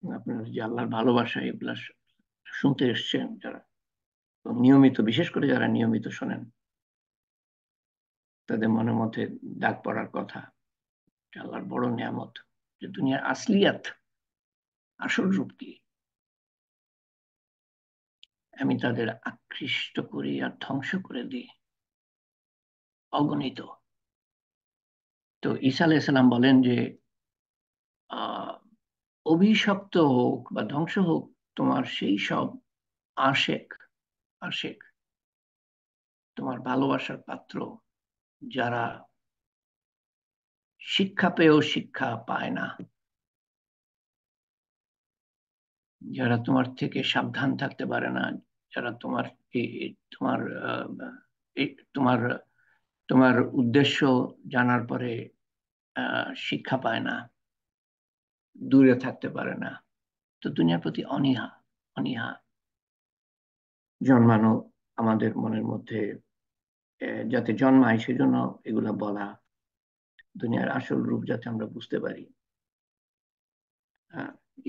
আপনার যে আল্লাহর ভালোবাসা, এগুলা শুনতে এসছেন যারা নিয়মিত, বিশেষ করে যারা নিয়মিত শোনেন, তাদের মনের মধ্যে দাগ পড়ার কথা, আল্লাহর বড় নিয়ামত, যে দুনিয়ার আসলিয়াত, আসল রূপ কি, আমি তাদের আকৃষ্ট করি আর ধ্বংস করে দিই, অগণিত। তো ঈসা আলাইহিস সালাম বলেন যে আহ অভিশপ্ত হোক বা ধ্বংস হোক তোমার সেই সব আশেক, আশেক, তোমার ভালোবাসার পাত্র, যারা শিক্ষা পেয়েও শিক্ষা পায় না, যারা তোমার থেকে সাবধান থাকতে পারে না, যারা তোমার তোমার তোমার তোমার উদ্দেশ্য জানার পরে শিক্ষা পায় না, দূরে থাকতে পারে না। তো দুনিয়ার প্রতি অনীহা, অনীহা জন্মানো আমাদের মনের মধ্যে, যাতে জন্মায়, সেজন্য এগুলা বলা, দুনিয়ার আসল রূপ যাতে আমরা বুঝতে পারি।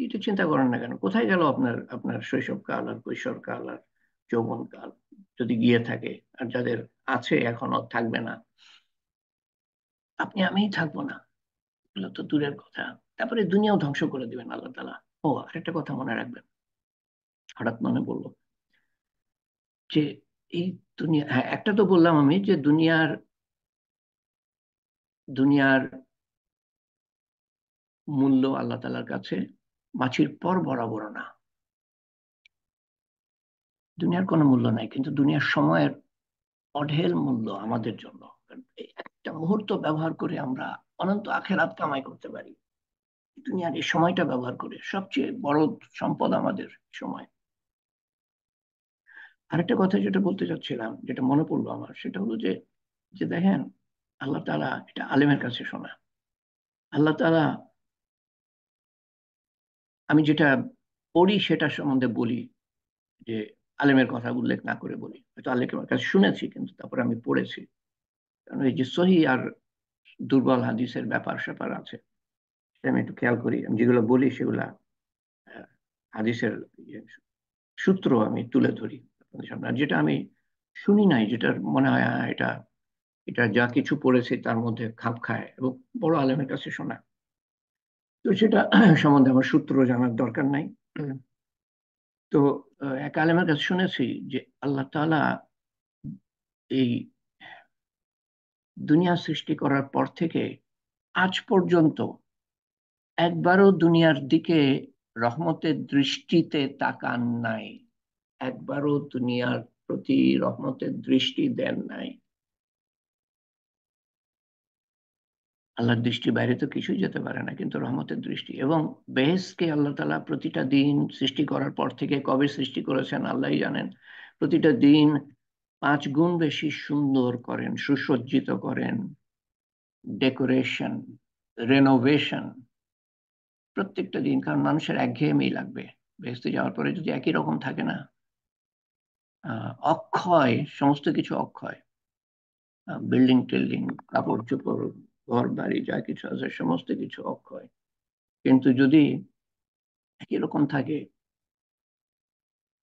এটা চিন্তা করেন না কেন, কোথায় গেল আপনার আপনার শৈশবকাল আর কৈশোরকাল আর যৌবনকাল, যদি গিয়ে থাকে, আর যাদের আছে এখনো থাকবে না, আপনি আমিই থাকবো না, এগুলো তো দূরের কথা। তারপরে দুনিয়াও ধ্বংস করে দিবেন আল্লাহ তাআলা। ও আরেকটা কথা মনে রাখবেন, হঠাৎ মনে পড়লো, যে এই দুনিয়া, হ্যাঁ একটা তো বললাম আমি, যে দুনিয়ার দুনিয়ার মূল্য আল্লাহ তাআলার কাছে মাছির পর বরাবর না। দুনিয়ার কোনো মূল্য নাই, কিন্তু দুনিয়ার সময়ের অঢেল মূল্য আমাদের জন্য। এই একটা মুহূর্ত ব্যবহার করে আমরা অনন্ত আখেরাত কামাই করতে পারি। দুনিয়ার এই সময়টা ব্যবহার করে, সবচেয়ে বড় সম্পদ আমাদের সময়। আরেকটা কথা যেটা বলতে চাচ্ছিলাম, যেটা মনে পড়লো আমার, সেটা হলো যে যে দেখেন, আল্লাহ তাআলা, এটা আলেমের কাছে শোনা, আল্লাহ তাআলা, আমি যেটা পড়ি সেটা সম্বন্ধে বলি, যে আলেমের কথা উল্লেখ না করে বলি, হয়তো আলেমের কাছে শুনেছি কিন্তু তারপর আমি পড়েছি। কারণ এই যে সহি আর দুর্বল হাদিসের ব্যাপার স্যাপার আছে, সেটা আমি একটু খেয়াল করি। আমি যেগুলো বলি সেগুলা আহ, হাদিসের সূত্র আমি তুলে ধরি আপনাদের সামনে। আর যেটা আমি শুনি নাই, যেটা মনে হয় এটা এটা যা কিছু পড়েছি তার মধ্যে খাপ খায় এবং বড় আলেমের কাছে শোনা। তো সেটা সম্বন্ধে আমার সূত্র জানার দরকার নাই। তো এক আলেমের কাছে শুনেছি যে আল্লাহ তাআলা এই দুনিয়া সৃষ্টি করার পর থেকে আজ পর্যন্ত একবারও দুনিয়ার দিকে রহমতের দৃষ্টিতে তাকান নাই, একবারও দুনিয়ার প্রতি রহমতের দৃষ্টি দেন নাই। আল্লাহর দৃষ্টির বাইরে তো কিছুই যেতে পারে না, কিন্তু রহমতের দৃষ্টি। এবং বেহেশকে আল্লাহ তাআলা প্রতিটা দিন সৃষ্টি করার পর থেকে কবে সৃষ্টি করেছেন আল্লাহই জানেন, প্রতিটা দিন 5 গুণ বেশি সুন্দর করেন, সুসজ্জিত করেন, ডেকোরেশন, রেনোভেশন প্রত্যেকটা দিন। কারণ মানুষের একঘেয়েমি লাগবে, বেহেশতে যাওয়ার পরে যদি একই রকম থাকে না, অক্ষয়, সমস্ত কিছু অক্ষয়, বিল্ডিং টিল্ডিং, কাপড় চোপড়, ঘর বাড়ি যা কিছু আছে সমস্ত কিছু অক্ষয়। কিন্তু যদি একই রকম থাকে,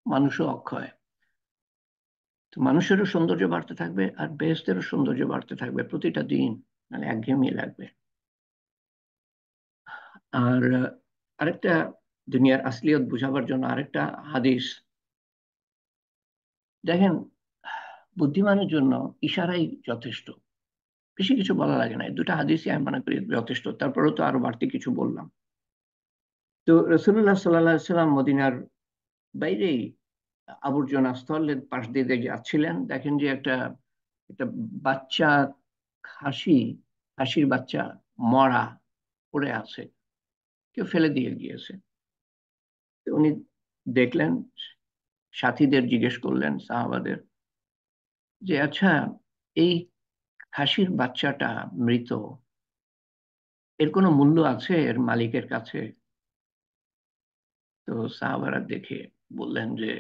মানুষও অক্ষয়। তো মানুষেরও সৌন্দর্য বাড়তে থাকবে আর বেহেশতেরও সৌন্দর্য বাড়তে থাকবে প্রতিটা দিন, মানে একঘেয়েমি লাগবে। আর আরেকটা দুনিয়ার আসলিয়ত বুঝাবার জন্য আরেকটা হাদিস দেখেন, বুদ্ধিমানের জন্য ইশারাই যথেষ্ট, বেশি কিছু বলা লাগে না। দুটা হাদিসই আমি মনে করি যথেষ্ট, তারপরেও তো আরো বাড়তি কিছু বললাম। তো রাসূলুল্লাহ সাল্লাল্লাহু আলাইহি সাল্লাম মদিনার বাইরেই আবর্জনা স্থলের পাশ দিয়ে যাচ্ছিলেন, দেখেন যে একটা একটা বাচ্চা খাসি, খাসির বাচ্চা মরা পড়ে আছে, কেউ ফেলে দিয়ে গিয়েছে। তো উনি দেখলেন, সাথীদের জিজ্ঞেস করলেন, সাহাবাদের, যে আচ্ছা, এই খাসির বাচ্চাটা মৃত, এর কোনো মূল্য আছে এর মালিকের কাছে? তো সাহাবারা দেখে বললেন যে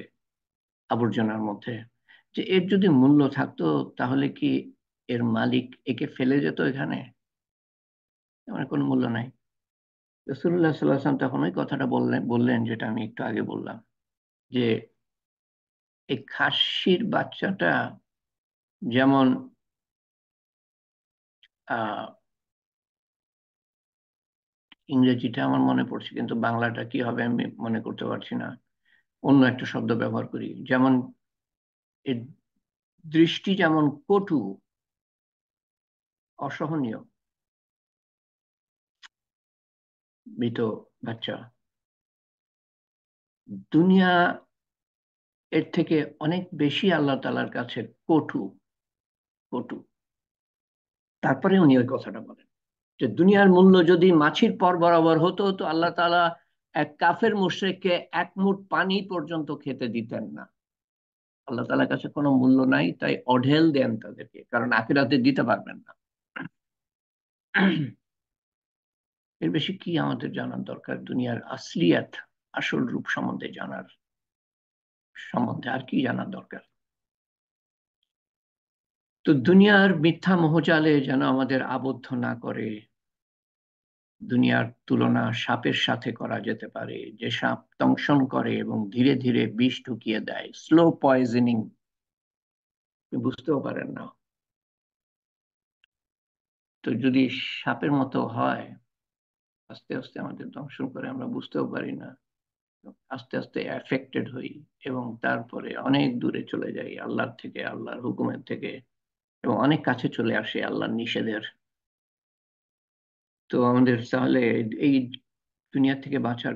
আবর্জনার মধ্যে, যে এর যদি মূল্য থাকতো তাহলে কি এর মালিক একে ফেলে যেত এখানে? মানে কোনো মূল্য নাই। রাসূলুল্লাহ সাল্লাল্লাহু আলাইহি ওয়াসাল্লাম তখন ওই কথাটা বললেন যেটা আমি একটু আগে বললাম, যে এই খাসির বাচ্চাটা যেমন আহ ইংরেজিটা আমার মনে পড়ছে কিন্তু বাংলাটা কি হবে আমি মনে করতে পারছি না, অন্য একটা শব্দ ব্যবহার করি। যেমন এর দৃষ্টি যেমন কটু, অসহনীয়, মৃত বাচ্চা, দুনিয়া এর থেকে অনেক বেশি আল্লাহ তাআলার কাছে কটু, কটু। তারপরে উনি ওই কথাটা বলেন যে দুনিয়ার মূল্য যদি মাছির পর বরাবর হতো, তো আল্লাহ তাআলা এক কাফের মুশরিককে এক মুঠ পানি পর্যন্ত খেতে দিতেন না। আল্লাহ তাআলার কাছে কোনো মূল্য নাই, তাই অঢেল দেন তাদেরকে, কারণ আখিরাতে দিতে পারবেন না। এর বেশি কি আমাদের জানার দরকার দুনিয়ার আসলিয়াত, আসল রূপ সম্বন্ধে জানার সম্বন্ধে আর কি জানার দরকার? তো দুনিয়ার মিথ্যা মোহজালে যেন আমাদের আবদ্ধ না করে। দুনিয়ার তুলনা সাপের সাথে করা যেতে পারে, যে সাপ দংশন করে এবং ধীরে ধীরে বিষ ঢুকিয়ে দেয়, স্লো পয়জনিং, বুঝতেও পারেন না। তো যদি সাপের মতো হয়, আস্তে আস্তে আমাদের দংশন করে, আমরা বুঝতেও পারি না, আস্তে আস্তে এফেক্টেড হই এবং তারপরে অনেক দূরে চলে যাই আল্লাহর থেকে, আল্লাহর হুকুমের থেকে, এবং অনেক কাছে চলে আসে আল্লাহর নিষেধের। তো আমাদের তাহলে এই দুনিয়া থেকে বাঁচার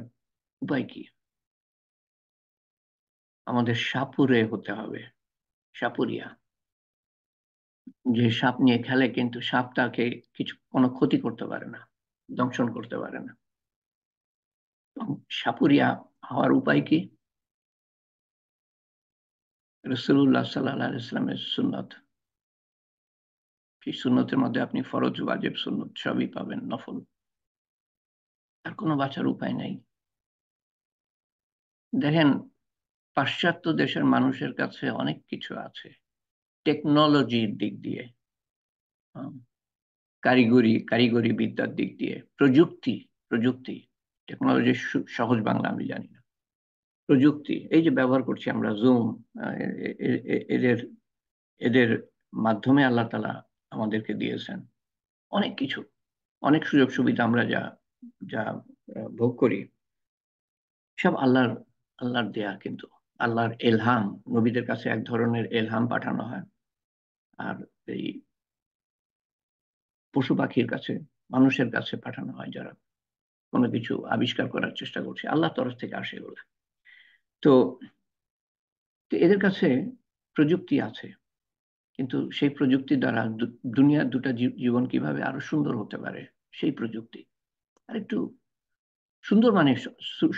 উপায় কি? আমাদের সাপুরে হতে হবে, সাপুরিয়া, যে সাপ নিয়ে খেলে কিন্তু সাপ তাকে কিছু কোনো ক্ষতি করতে পারে না, দংশন করতে পারে না। সাপুরিয়া হওয়ার উপায় কি? রাসূলুল্লাহ সাল্লাল্লাহু আলাইহি ওয়াসাল্লামের সুন্নত। সেই সুন্নতের মধ্যে আপনি ফরজ, ওয়াজিব, সুন্নত সবই পাবেন, নফল। আর কোনো বাঁচার উপায় নাই। দেখেন, পাশ্চাত্য দেশের মানুষের কাছে অনেক কিছু আছে টেকনোলজির দিক দিয়ে, কারিগরি বিদ্যার দিক দিয়ে, প্রযুক্তি, প্রযুক্তি, টেকনোলজির সহজ বাংলা আমি জানি না। প্রযুক্তি, এই যে ব্যবহার করছি আমরা জুম, এদের এদের মাধ্যমে আল্লাহ তাআলা আমাদেরকে দিয়েছেন, অনেক কিছু, অনেক সুযোগ সুবিধা আমরা যা যা ভোগ করি, সব আল্লাহর দেয়া। কিন্তু আল্লাহর এলহাম, নবীদের কাছে এক ধরনের এলহাম পাঠানো হয়, আর এই পশু পাখির কাছে, মানুষের কাছে পাঠানো হয় যারা কোনো কিছু আবিষ্কার করার চেষ্টা করছে, আল্লাহর তরফ থেকে আসে এগুলো। তো তো এদের কাছে প্রযুক্তি আছে, কিন্তু সেই প্রযুক্তি দ্বারা দুনিয়ার দুটা জীবন কিভাবে আরো সুন্দর হতে পারে, সেই প্রযুক্তি আর একটু সুন্দর, মানে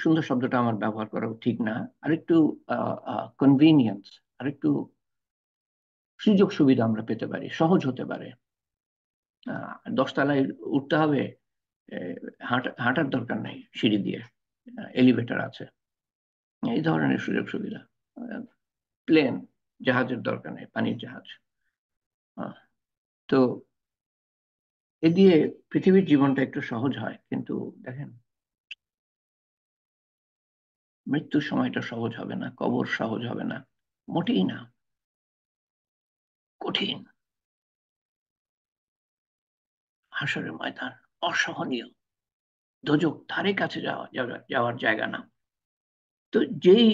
সুন্দর শব্দটা আমার ব্যবহার করা ঠিক না, আর একটু কনভিনিয়েন্স, আর একটু সুযোগ সুবিধা আমরা পেতে পারি, সহজ হতে পারে। 10 তলায় উঠতে হবে, হাঁটার দরকার নেই, সিঁড়ি দিয়ে, এলিভেটর আছে, এই ধরনের সুযোগ সুবিধা। প্লেন, জাহাজের দরকার নেই, পানির জাহাজ। তো এ দিয়ে পৃথিবীর জীবনটা একটু সহজ হয়, কিন্তু দেখেন, মৃত্যুর সময়টা সহজ হবে না, কবর সহজ হবে না, মোটেই না, কঠিন। হাসরের ময়দান অসহনীয়, দোজখ ধারে কাছে যাওয়ার জায়গা না। তো যেই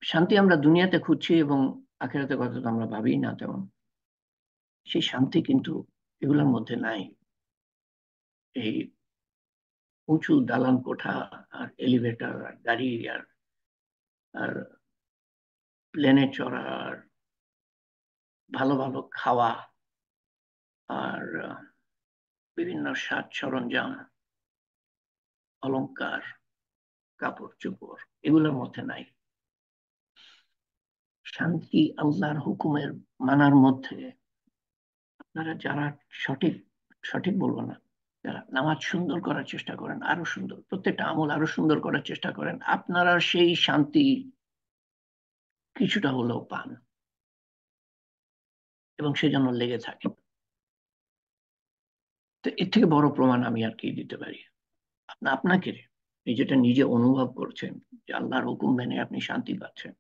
শান্তি আমরা দুনিয়াতে খুঁজছি এবং আখেরাতের কথা তো আমরা ভাবি না তেমন, সেই শান্তি কিন্তু এগুলোর মধ্যে নাই। এই উঁচু দালান কোঠা, আর এলিভেটর, আর গাড়ি, আর প্লেনে চড়া, আর ভালো ভালো খাওয়া, আর বিভিন্ন সাজ সরঞ্জাম, অলংকার, কাপড় চোপড়, এগুলোর মধ্যে নাই। শান্তি আল্লাহর হুকুমের মানার মধ্যে। আপনারা যারা সঠিক, সঠিক বলবো না, যারা নামাজ সুন্দর করার চেষ্টা করেন, আরো সুন্দর, প্রত্যেকটা আমল আরো সুন্দর করার চেষ্টা করেন, আপনারা সেই শান্তি কিছুটা হলেও পান, এবং সেজন্য লেগে থাকেন। তো এর থেকে বড় প্রমাণ আমি আর কি দিতে পারি আপনাকে? যেটা নিজে অনুভব করছেন যে আল্লাহর হুকুম মেনে আপনি শান্তি পাচ্ছেন,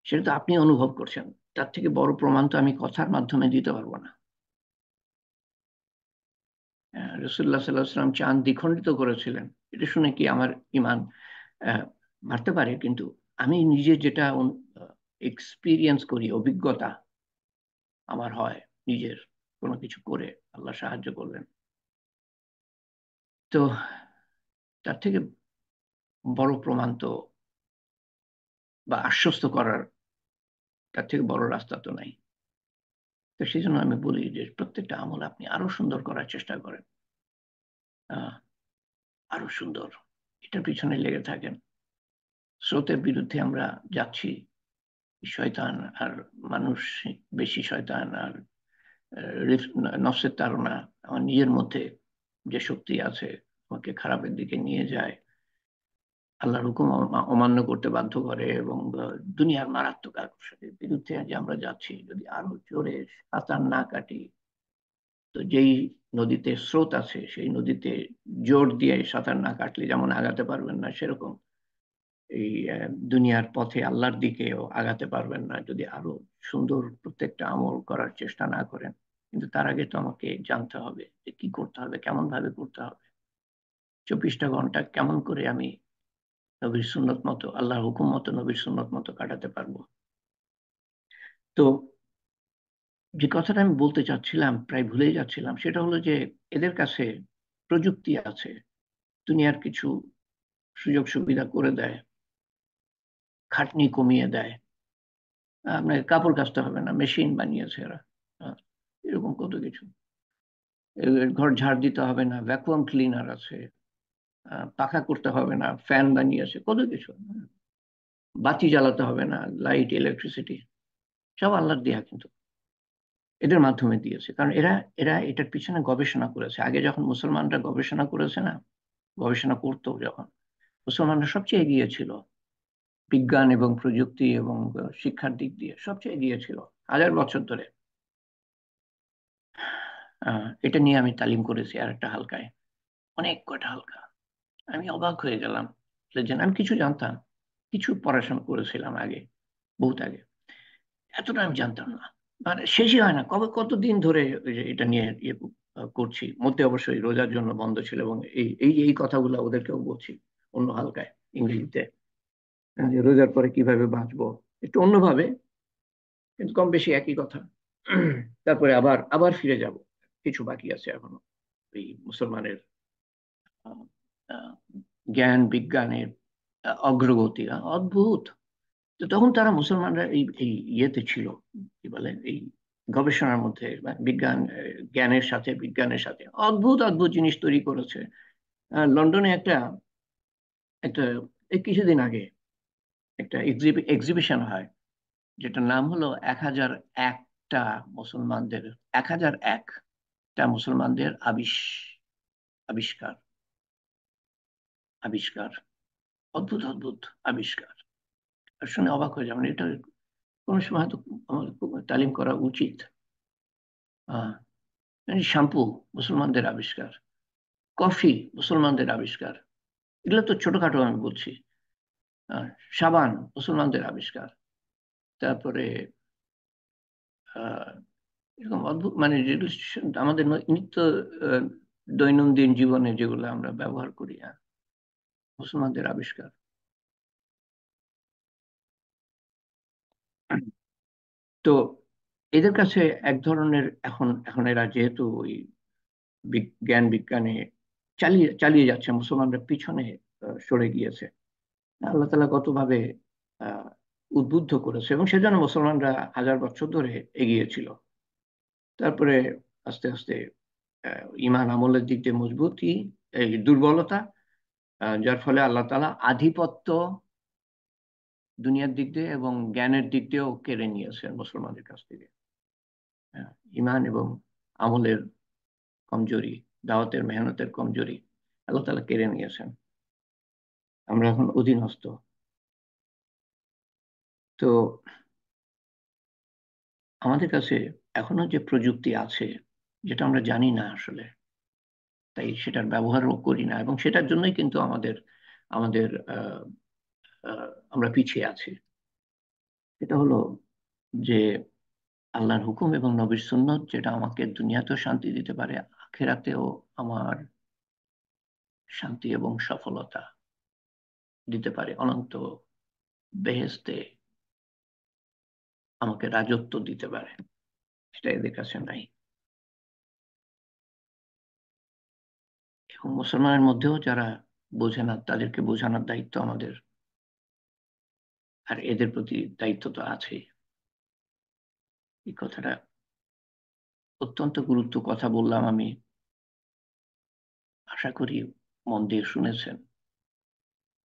সেটা তো আপনি অনুভব করছেন। তার থেকে বড় প্রমাণ তো আমি কথার মাধ্যমে দিতে পারবো না। রাসূলুল্লাহ সাল্লাল্লাহু আলাইহি ওয়াসাল্লাম চাঁদ দ্বিখণ্ডিত করেছিলেন, এটা শুনে কি আমার ঈমান বাড়তে পারে? কিন্তু আমি নিজে যেটা এক্সপিরিয়েন্স করি, অভিজ্ঞতা আমার হয় নিজের কোনো কিছু করে, আল্লাহ সাহায্য করলেন, তো তার থেকে বড় প্রমাণ তো, বা আশ্বস্ত করার, তার থেকে বড় রাস্তা তো নাই। তো সেই জন্য আমি বলি যে প্রত্যেকটা আমল আপনি আরো সুন্দর করার চেষ্টা করেন, আরো সুন্দর, এটার পিছনে লেগে থাকেন। স্রোতের বিরুদ্ধে আমরা যাচ্ছি, শয়তান আর মানুষ বেশি শয়তান, আর নফসের তাড়না, আমার নিজের মধ্যে যে শক্তি আছে আমাকে খারাপের দিকে নিয়ে যায়, আল্লাহর হুকুম অমান্য করতে বাধ্য করে, এবং দুনিয়ার মারাত্মক আকর্ষণের বিরুদ্ধে যে আমরা যাচ্ছি, যদি আরো জোরে সাঁতার না কাটি, তো যেই নদীতে স্রোত আছে সেই নদীতে জোর দিয়ে সাঁতার না কাটলে যেমন আগাতে পারবেন না, সেরকম এই দুনিয়ার পথে আল্লাহর দিকেও আগাতে পারবেন না যদি আরো সুন্দর প্রত্যেকটা আমল করার চেষ্টা না করেন। কিন্তু তার আগে তো আমাকে জানতে হবে যে কি করতে হবে, কেমন ভাবে করতে হবে, 24টা ঘন্টা কেমন করে আমি নবীর সুন্নত মতো, আল্লাহর হুকুম মতো, নবীর সুন্নত মতো কাটাতে পারবো। তো যে কথাটা আমি বলতে চাচ্ছিলাম, প্রায় ভুলেই যাচ্ছিলাম, সেটা হলো যে এদের কাছে প্রযুক্তি আছে, দুনিয়ার কিছু সুযোগ সুবিধা করে দেয়, খাটনি কমিয়ে দেয়, আপনাকে কাপড় কাচতে হবে না, মেশিন বানিয়েছে এরা, এরকম কত কিছু। ঘর ঝাড় দিতে হবে না, ভ্যাকুয়াম ক্লিনার আছে, পাখা করতে হবে না, ফ্যান বানিয়েছে, কত কিছু। বাতি জ্বালাতে হবে না, লাইট, ইলেকট্রিসিটি, সব আল্লাহর দেয়া, কিন্তু এদের মাধ্যমে দিয়েছে, কারণ এরা এরা এটার পিছনে গবেষণা করেছে। আগে যখন মুসলমানরা গবেষণা করেছে না, গবেষণা করতো যখন, মুসলমানরা সবচেয়ে এগিয়ে ছিল, বিজ্ঞান এবং প্রযুক্তি এবং শিক্ষার দিক দিয়ে সবচেয়ে এগিয়ে ছিল 1000 বছর ধরে। এটা নিয়ে আমি তালিম করেছি আর একটা হালকায়, অনেক কয়টা হালকা। আমি অবাক হয়ে গেলাম যে আমি কিছু জানতাম, কিছু পড়াশোনা করেছিলাম আগে, বহুত আগে, এতটা আমি জানতাম না। মানে শেষই হয় না, কবে কতদিন ধরে ওই যে এটা নিয়ে করছি। মধ্যে অবশ্যই রোজার জন্য বন্ধ ছিল, এবং এই এই এই কথাগুলো ওদেরকেও বলছি অন্য হালকায় ইংরেজিতে, যে রোজার পরে কিভাবে বাঁচবো একটু অন্যভাবে, কিন্তু কম বেশি একই কথা। তারপরে আবার আবার ফিরে যাব, কিছু বাকি আছে এখনো এই মুসলমানের আহ, আহ, জ্ঞান বিজ্ঞানের অগ্রগতি অদ্ভুত। তো তখন তারা মুসলমানরা এই এই ইয়েতে ছিল, কি বলে, এই গবেষণার মধ্যে বা বিজ্ঞান জ্ঞানের সাথে বিজ্ঞানের সাথে অদ্ভুত অদ্ভুত জিনিস তৈরি করেছে। লন্ডনে একটা একটা এই কিছুদিন আগে একটা এক্সিবিশন হয়, যেটার নাম হলো 1001টা মুসলমানদের, 1001টা মুসলমানদের আবিষ্কার আবিষ্কার, অদ্ভুত অদ্ভুত আবিষ্কার। আর শুনে অবাক হয়ে যাবেন, এটা কোনো সময় হয়তো আমাদের খুব তালিম করা উচিত। আহ শ্যাম্পু মুসলমানদের আবিষ্কার, কফি মুসলমানদের আবিষ্কার, এগুলো তো ছোটখাটো আমি বলছি। আহ, সাবান মুসলমানদের আবিষ্কার। তারপরে আহ এরকম অদ্ভুত, মানে যেগুলো আমাদের নিত্য আহ, দৈনন্দিন জীবনে যেগুলো আমরা ব্যবহার করি, মুসলমানদের আবিষ্কার। তো এদের কাছে এক ধরনের, এখন এখন এরা যেহেতু ওই জ্ঞান বিজ্ঞানে চালিয়ে চালিয়ে যাচ্ছে, মুসলমানরা পিছনে সরে গিয়েছে। আল্লাহ তাআলা কতভাবে আহ উদ্বুদ্ধ করেছে, এবং সেজন্য মুসলমানরা হাজার বছর ধরে এগিয়েছিল। তারপরে আস্তে আস্তে ইমান আমলের দিক দিয়ে মজবুতি, এই দুর্বলতা, যার ফলে আল্লাহ তাআলা আধিপত্য দুনিয়ার দিক দিয়ে এবং জ্ঞানের দিক দিয়েও কেড়ে নিয়েছেন মুসলমানদের কাছ থেকে। ইমান এবং আমলের কমজোরি, দাওয়াতের মেহনতের কমজোরি আল্লাহ তাআলা কেড়ে নিয়েছেন। আমরা এখন অধীনস্থ। তো আমাদের কাছে এখনো যে প্রযুক্তি আছে, যেটা আমরা জানি না আসলে, তাই সেটার ব্যবহারও করি না, এবং সেটার জন্যই কিন্তু আমাদের আমাদের আমরা পিছিয়ে আছি। এটা হলো যে আল্লাহর হুকুম এবং নবীর সুন্নত, যেটা আমাকে দুনিয়াতেও শান্তি দিতে পারে, আখিরাতেও আমার শান্তি এবং সফলতা দিতে পারে, অনন্ত বেহেশতে আমাকে রাজত্ব দিতে পারে, সেটা এদের কাছে নাই। এবং মুসলমানের মধ্যেও যারা বোঝে না, তাদেরকে বোঝানোর দায়িত্ব আমাদের, আর এদের প্রতি দায়িত্ব তো আছেই। এই কথাটা অত্যন্ত গুরুত্ব কথা বললাম আমি, আশা করি মন দিয়ে শুনেছেন।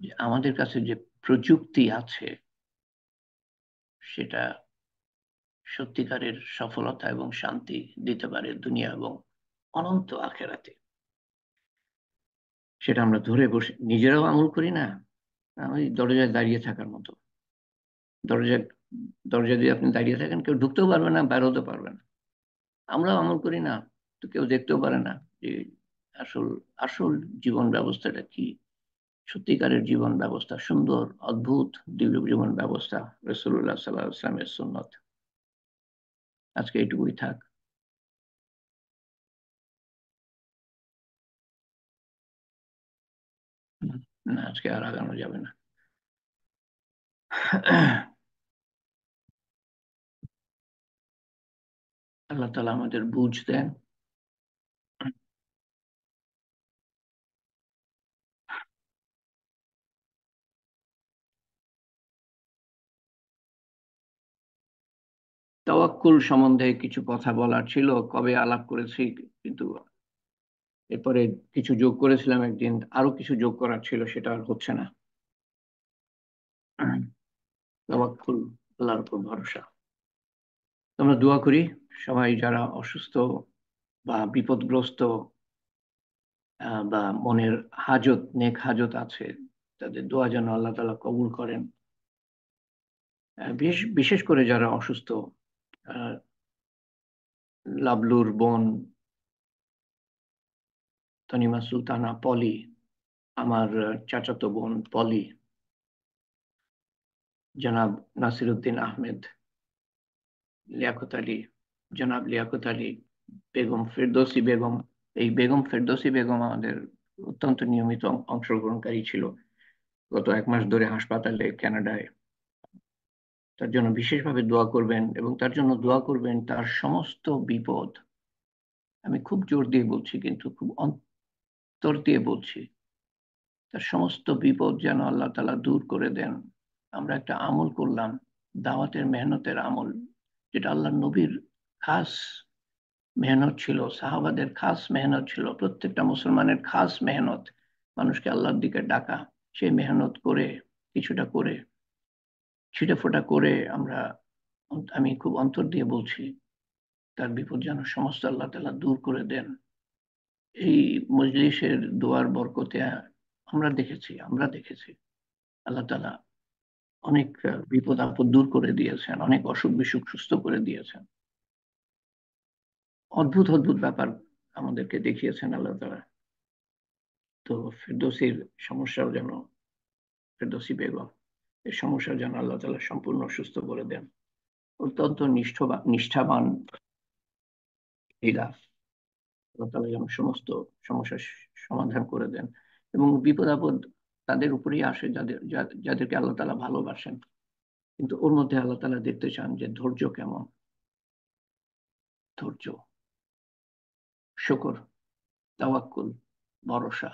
যে আমাদের কাছে যে প্রযুক্তি আছে, সেটা সত্যিকারের সফলতা এবং শান্তি দিতে পারে দুনিয়া এবং অনন্ত আখেরাতে। সেটা আমরা ধরে বসে নিজেরাও আমল করি না, ওই দরজায় দাঁড়িয়ে থাকার মতো। দরজা দরজা দিয়ে আপনি দাঁড়িয়ে থাকেন, কেউ ঢুকতেও পারবে না, বেরোতে পারবে না। আমরাও আমল করি না, তো কেউ দেখতেও পারে না যে আসল আসল জীবন ব্যবস্থাটা কি, সত্যিকারের জীবন ব্যবস্থা, সুন্দর অদ্ভুত দিব্য জীবন ব্যবস্থা রাসূলুল্লাহ সাল্লাল্লাহু আলাইহি ওয়াসাল্লামের সুন্নত। আজকে এইটুকুই থাক। না, আজকে আর আগানো যাবে না। আল্লাহ তাআলা আমাদের বুঝ দেন। তাওয়াক্কুল সম্বন্ধে কিছু কথা বলার ছিল, কবে আলাপ করেছি, কিন্তু এরপরে কিছু যোগ করেছিলাম একদিন, আরো কিছু যোগ করার ছিল, সেটা আর হচ্ছে না। তাওয়াক্কুল, আল্লাহর উপর ভরসা। তো আমরা দোয়া করি সবাই, যারা অসুস্থ বা বিপদগ্রস্ত, বা মনের হাজত, নেক হাজত আছে, তাদের দোয়া যেন আল্লাহ তাআলা কবুল করেন। বিশেষ বিশেষ করে যারা অসুস্থ, আহ, লাবলুর বোন তনিমা সুলতানা পলি, আমার চাচাতো বোন পলি, জনাব নাসিরউদ্দিন আহমেদ, লিয়াকত আলী, জনাব লিয়াকত আলী, বেগম ফেরদৌসী বেগম। এই বেগম ফেরদৌসী বেগম আমাদের অত্যন্ত নিয়মিত অংশগ্রহণকারী ছিল গত 1 মাস ধরে হাসপাতালে কানাডায়। তার জন্য বিশেষভাবে দোয়া করবেন এবং তার জন্য দোয়া করবেন তার সমস্ত বিপদ, আমি খুব জোর দিয়ে বলছি কিন্তু খুব অন্তর দিয়ে বলছি, তার সমস্ত বিপদ যেন আল্লাহ তাআলা দূর করে দেন। আমরা একটা আমল করলাম, দাওয়াতের মেহনতের আমল, যেটা আল্লাহ নবীর খাস মেহনত ছিল, সাহাবাদের খাস মেহনত ছিল, প্রত্যেকটা মুসলমানের খাস মেহনত, মানুষকে আল্লাহর দিকে ডাকা। সেই মেহনত করে কিছুটা করে ছিটেফোঁটা করে আমরা, আমি খুব অন্তর দিয়ে বলছি, তার বিপদ যেন সমস্ত আল্লাহ তাআলা দূর করে দেন। এই মজলিসের দোয়ার বরকতে আমরা দেখেছি আল্লাহ তাআলা অনেক বিপদ আপদ দূর করে দিয়েছেন, অনেক অসুখ বিসুখ সুস্থ করে দিয়েছেন, অদ্ভুত অদ্ভুত ব্যাপার আমাদেরকে দেখিয়েছেন আল্লাহ তাআলা। তো ফেরদৌসীর সমস্যাও যেন, ফেরদৌসী বেগম এই সমস্যা যেন আল্লাহ তাআলা সম্পূর্ণ সুস্থ করে দেন। অত্যন্ত নিষ্ঠাবান মহিলা, আল্লাহ তাআলা যেন সমস্ত সমস্যার সমাধান করে দেন। এবং বিপদ আপদ তাদের উপরেই আসে যাদেরকে আল্লাহ তাআলা ভালোবাসেন, কিন্তু ওর মধ্যে আল্লাহ তাআলা দেখতে চান যে ধৈর্য কেমন, ধৈর্য, শুকর, তাওয়াক্কুল, ভরসা,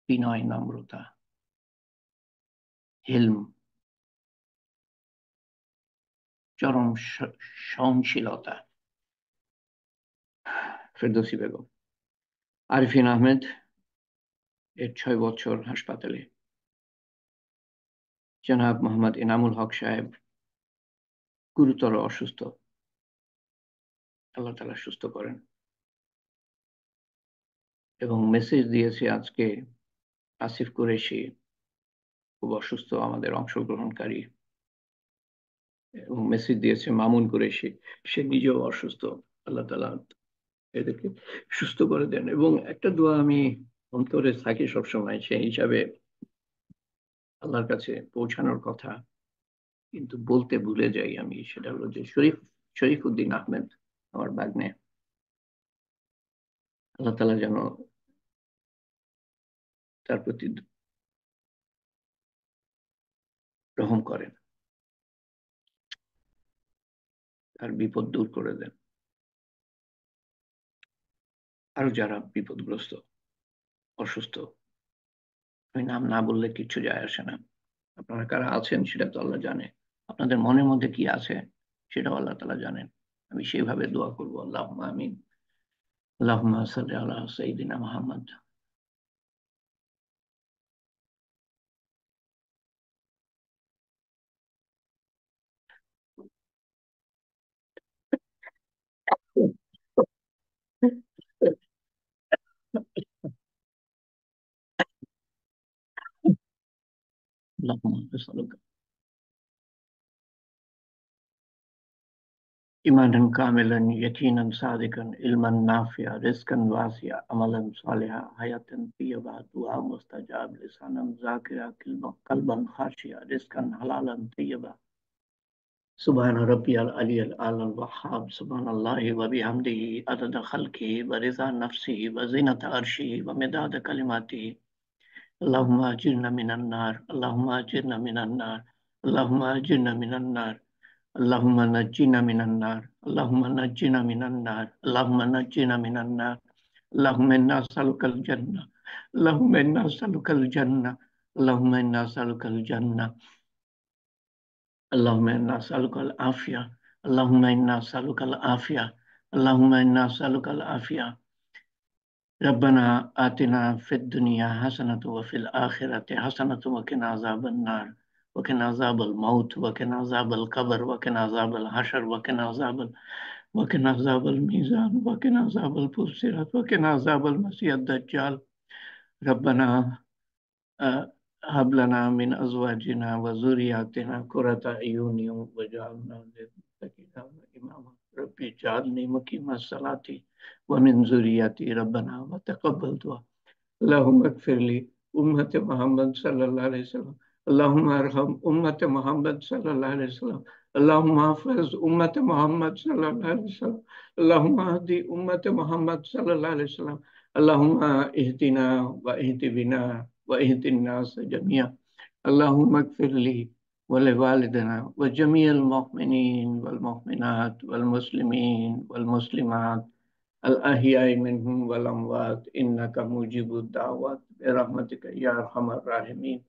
বিনয়, নম্রতা, হিলম, চরম সহনশীলতা। ফেরদৌসী বেগম। আরিফিন আহমেদ, এর 6 বছর হাসপাতালে। জনাব মোহাম্মদ এনামুল হক সাহেব গুরুতর অসুস্থ, আল্লাহ তাআলা সুস্থ করেন। এবং মেসেজ দিয়েছে আজকে আসিফ কুরেশি, খুব অসুস্থ আমাদের অংশগ্রহণকারী, এবং মেসেজ দিয়েছে মামুন কুরেশি, সে নিজেও অসুস্থ, আল্লাহ তাআলা এদেরকে সুস্থ করে দেন। এবং একটা দোয়া আমি অন্তরে থাকি সবসময়, সেই হিসাবে আল্লাহর কাছে পৌঁছানোর কথা কিন্তু বলতে ভুলে যাই আমি, সেটা হলো যে শরীফউদ্দিন আহমেদ, আমার ভাগ্নে, আল্লাহ তাআলা যেন তার প্রতি রহম করেন, তার বিপদ দূর করে দেন। আরো যারা বিপদগ্রস্ত, অসুস্থ, আমি নাম না বললে কিচ্ছু যায় আসে না, আপনারা কারা আছেন সেটা তো আল্লাহ জানে, আপনাদের মনের মধ্যে কি আছে সেটাও আল্লাহ তাআলা জানেন। আমি সেইভাবে দোয়া করবো, আল্লাহুম্মা আমিন, আল্লাহুম্মা সাল্লি আলা সাইয়্যিদিনা মুহাম্মদ। اللهم نسألك إيمانا كاملا، يقينا صادقا، علما نافعا، رزقا واسعا، عملا صالحا، حياة طيبة، دعاء مستجاب، لسانا ذاكرا، قلبا خاشعا، رزقا حلالا طيبا. سبحان ربي العلي الأعلى الوهاب، سبحان الله وبحمده، عدد خلقه ورضا نفسه وزنة عرشه ومداد كلماته. اللهم أجرنا من النار، اللهم أجرنا من النار، اللهم أجرنا من النار، اللهم نجنا من النار، اللهم نجنا من النار، اللهم نجنا من النار. اللهم إنا نسألك الجنة، اللهم إنا نسألك الجنة، اللهم إنا نسألك الجنة، اللهم إنا نسألك العافية، اللهم إنا نسألك العافية، اللهم إنا نسألك العافية. ربنا آتنا في الدنيا حسنة وفي الآخرة حسنة وقنا عذاب النار، وقنا عذاب الموت، وقنا عذاب القبر، وقنا عذاب الحشر، وقنا عذاب الميزان، وقنا عذاب الفسرات، وقنا عذاب المسيح الدجال. ربنا هب لنا من أزواجنا وذرياتنا قرة أعين واجعلنا للمتقين إماما. ربي اجعلني مقيم الصلاة ومن ذريتي ربنا وتقبل دعاء. اللهم اغفر لي أمة محمد صلى الله عليه وسلم، اللهم ارحم أمة محمد صلى الله عليه وسلم، اللهم احفظ أمة محمد صلى الله عليه وسلم. اللهم اهدي أمة محمد صلى الله عليه وسلم. اللهم اهدنا واهد بنا واهد الناس جميعا. اللهم اغفر لي ولوالدنا وجميع المؤمنين والمؤمنات والمسلمين والمسلمات الأحياء منهم والأموات إنك مجيب الدعوات برحمتك يا أرحم الراحمين.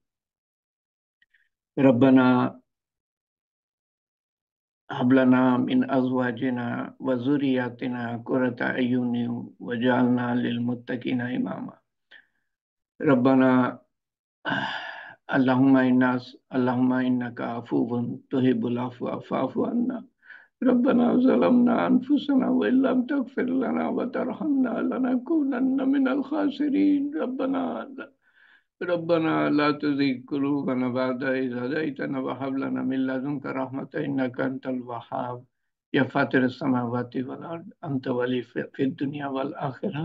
ربنا هب لنا من أزواجنا وذرياتنا قرة أعين واجعلنا للمتقين إماما. ربنا اللهم إنك عفو تحب العفو فاعف عنا. ربنا ظلمنا أنفسنا وإن لم تغفر لنا وترحمنا لنكونن من الخاسرين. ربنا لا تزغ قلوبنا بعد إذ هديتنا وهب لنا من لدنك رحمة إنك أنت الوهاب. يا فاطر السماوات والأرض أنت ولي في الدنيا والآخرة.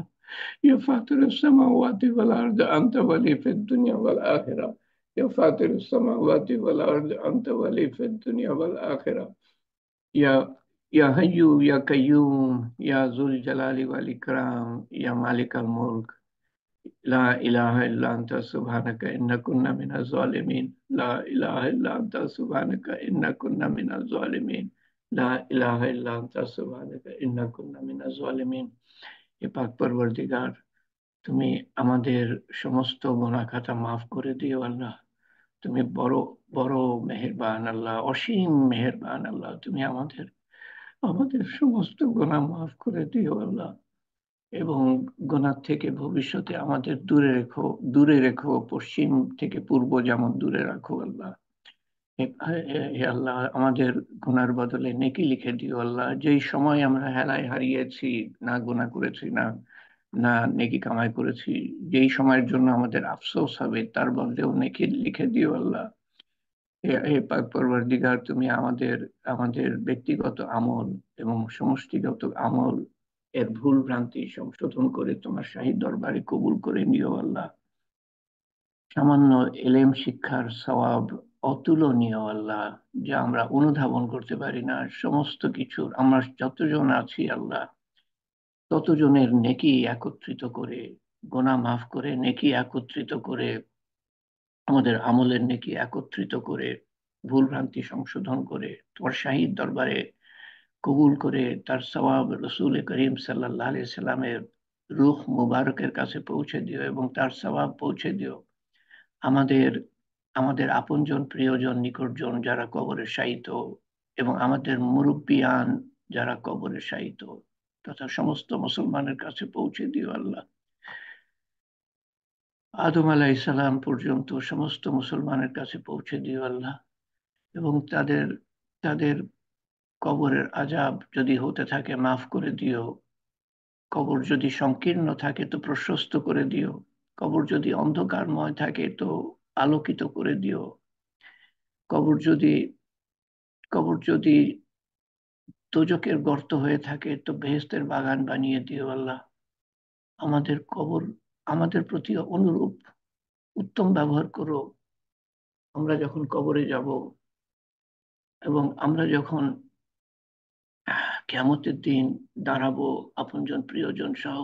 يا فاطر السماوات والأرض أنت ولي في الدنيا والآخرة. يا فاطر السماوات والأرض أنت ولي في الدنيا والآخرة. يا يا حي يا قيوم يا ذو الجلال والإكرام يا مالك الملك. لا إله إلا أنت سبحانك إنا كنا من الظالمين. لا إله إلا أنت سبحانك إنا كنا من الظالمين. لا إله إلا أنت سبحانك إنا كنا من الظالمين. হে পাক পরবর্তীগার, তুমি আমাদের সমস্ত গুনাহ খাতা মাফ করে দিও আল্লাহ। তুমি বড় বড় মেহেরবান আল্লাহ, অসীম মেহেরবান আল্লাহ। তুমি আমাদের আমাদের সমস্ত গুনাহ মাফ করে দিও আল্লাহ, এবং গুনাহ থেকে ভবিষ্যতে আমাদের দূরে রেখো, পশ্চিম থেকে পূর্ব যেমন দূরে রাখো আল্লাহ। হে আল্লাহ, আমাদের গুনার বদলে নেকি লিখে দিও আল্লাহ। যেই সময় আমরা হেলায় হারিয়েছি, না গুনাহ করেছি, না না নেকি কামাই করেছি, যেই সময়ের জন্য আমাদের আফসোস হবে, তার বদলেও নেকি লিখে দিও আল্লাহ। হে পাক পরওয়ারদিগার, তুমি আমাদের আমাদের ব্যক্তিগত আমল এবং সমষ্টিগত আমল এর ভুল ভ্রান্তি সংশোধন করে তোমার শাহী দরবারে কবুল করে নিও আল্লাহ। সামান্য এলেম শিক্ষার সওয়াব অতুলনীয় আল্লাহ, যা আমরা অনুধাবন করতে পারি না। সমস্ত কিছুর আমরা যতজন আছি আল্লাহ, ততজনের নেকি একত্রিত করে, গুনাহ মাফ করে, নেকি একত্রিত করে, আমাদের আমলের নেকি একত্রিত করে, ভুল ভ্রান্তি সংশোধন করে তোমার শাহী দরবারে কবুল করে তার সওয়াব রসুল করিম সাল্লাল্লাহু আলাইহি সাল্লামের রূহ মুবারকের কাছে পৌঁছে দিও এবং তার সওয়াব পৌঁছে দিও। আমাদের আমাদের আপনজন, প্রিয়জন, নিকটজন যারা কবরে শায়িত, এবং আমাদের মুরব্বিয়ান যারা কবরে শায়িত, তথা সমস্ত মুসলমানের কাছে পৌঁছে দিও আল্লাহ। আদম আলাইহিস সালাম পর্যন্ত সমস্ত মুসলমানের কাছে পৌঁছে দিও আল্লাহ, এবং তাদের তাদের কবরের আযাব যদি হতে থাকে মাফ করে দিও। কবর যদি সংকীর্ণ থাকে তো প্রশস্ত করে দিও। কবর যদি অন্ধকারময় থাকে তো আলোকিত করে দিও। কবর যদি কবর যদি দোজখের গর্ত হয়ে থাকে তো বেহেশতের বাগান বানিয়ে দিও আল্লাহ। আমাদের কবর আমাদের প্রতি অনুরূপ উত্তম ব্যবহার করো। আমরা যখন কবরে যাব এবং আমরা যখন কিয়ামতের দিন দাঁড়াবো আপনজন প্রিয়জন সহ,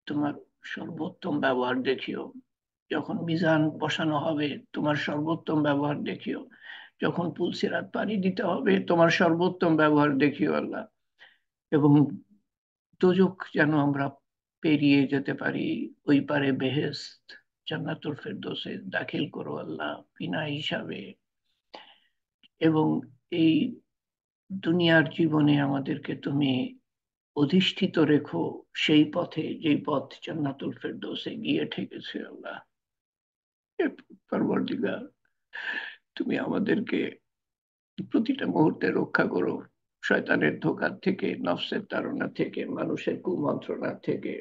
তোমার সর্বোত্তম ব্যবহার দেখিও। যখন মিজান বসানো হবে তোমার সর্বোত্তম ব্যবহার দেখিও। যখন পুলসিরাত পাড়ি দিতে হবে তোমার সর্বোত্তম ব্যবহার দেখিও আল্লাহ। এবং দোজখ যেন আমরা পেরিয়ে যেতে পারি, ওই পারে বেহেশত জান্নাতুল ফেরদৌসে দাখিল করো আল্লাহ বিনা হিসাবে। এবং এই দুনিয়ার জীবনে আমাদেরকে তুমি অধিষ্ঠিত রেখো সেই পথে, যেই পথ জান্নাতুল ফেরদৌসে গিয়ে ঠেকেছে আল্লাহ। হে পরওয়ারদিগার, তুমি আমাদেরকে প্রতিটা মুহূর্তে রক্ষা করো শয়তানের ধোঁকা থেকে, নফসের তাড়না থেকে, মানুষের কুমন্ত্রণা থেকে,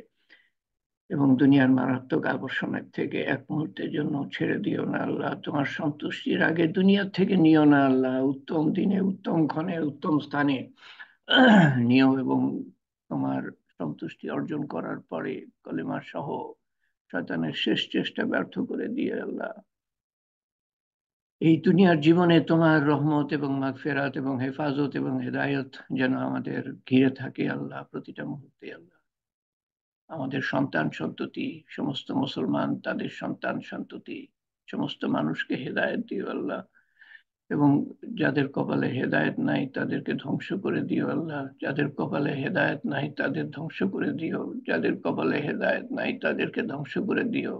এবং দুনিয়ার মারাত্মক আকর্ষণের থেকে এক মুহূর্তের জন্য ছেড়ে দিও না আল্লাহ। তোমার সন্তুষ্টির আগে দুনিয়া থেকে নিও না আল্লাহ। উত্তম দিনে, উত্তম ক্ষণে, উত্তম স্থানে নিও, এবং তোমার সন্তুষ্টি অর্জন করার পরে কলেমা সহ শয়তানের শেষ চেষ্টা ব্যর্থ করে দিয়ে আল্লাহ। এই দুনিয়ার জীবনে তোমার রহমত এবং মাগফিরাত এবং হেফাজত এবং হেদায়েত যেন আমাদের ঘিরে থাকে আল্লাহ, প্রতিটা মুহূর্তে আল্লাহ। আমাদের সন্তান সন্ততি, সমস্ত মুসলমান তাদের সন্তান সন্ততি, সমস্ত মানুষকে হেদায়েত দিও আল্লাহ। এবং যাদের কপালে হেদায়েত নাই তাদেরকে ধ্বংস করে দিও আল্লাহ। যাদের কপালে হেদায়েত নাই তাদের ধ্বংস করে দিও। যাদের কপালে হেদায়েত নাই তাদেরকে ধ্বংস করে দিও।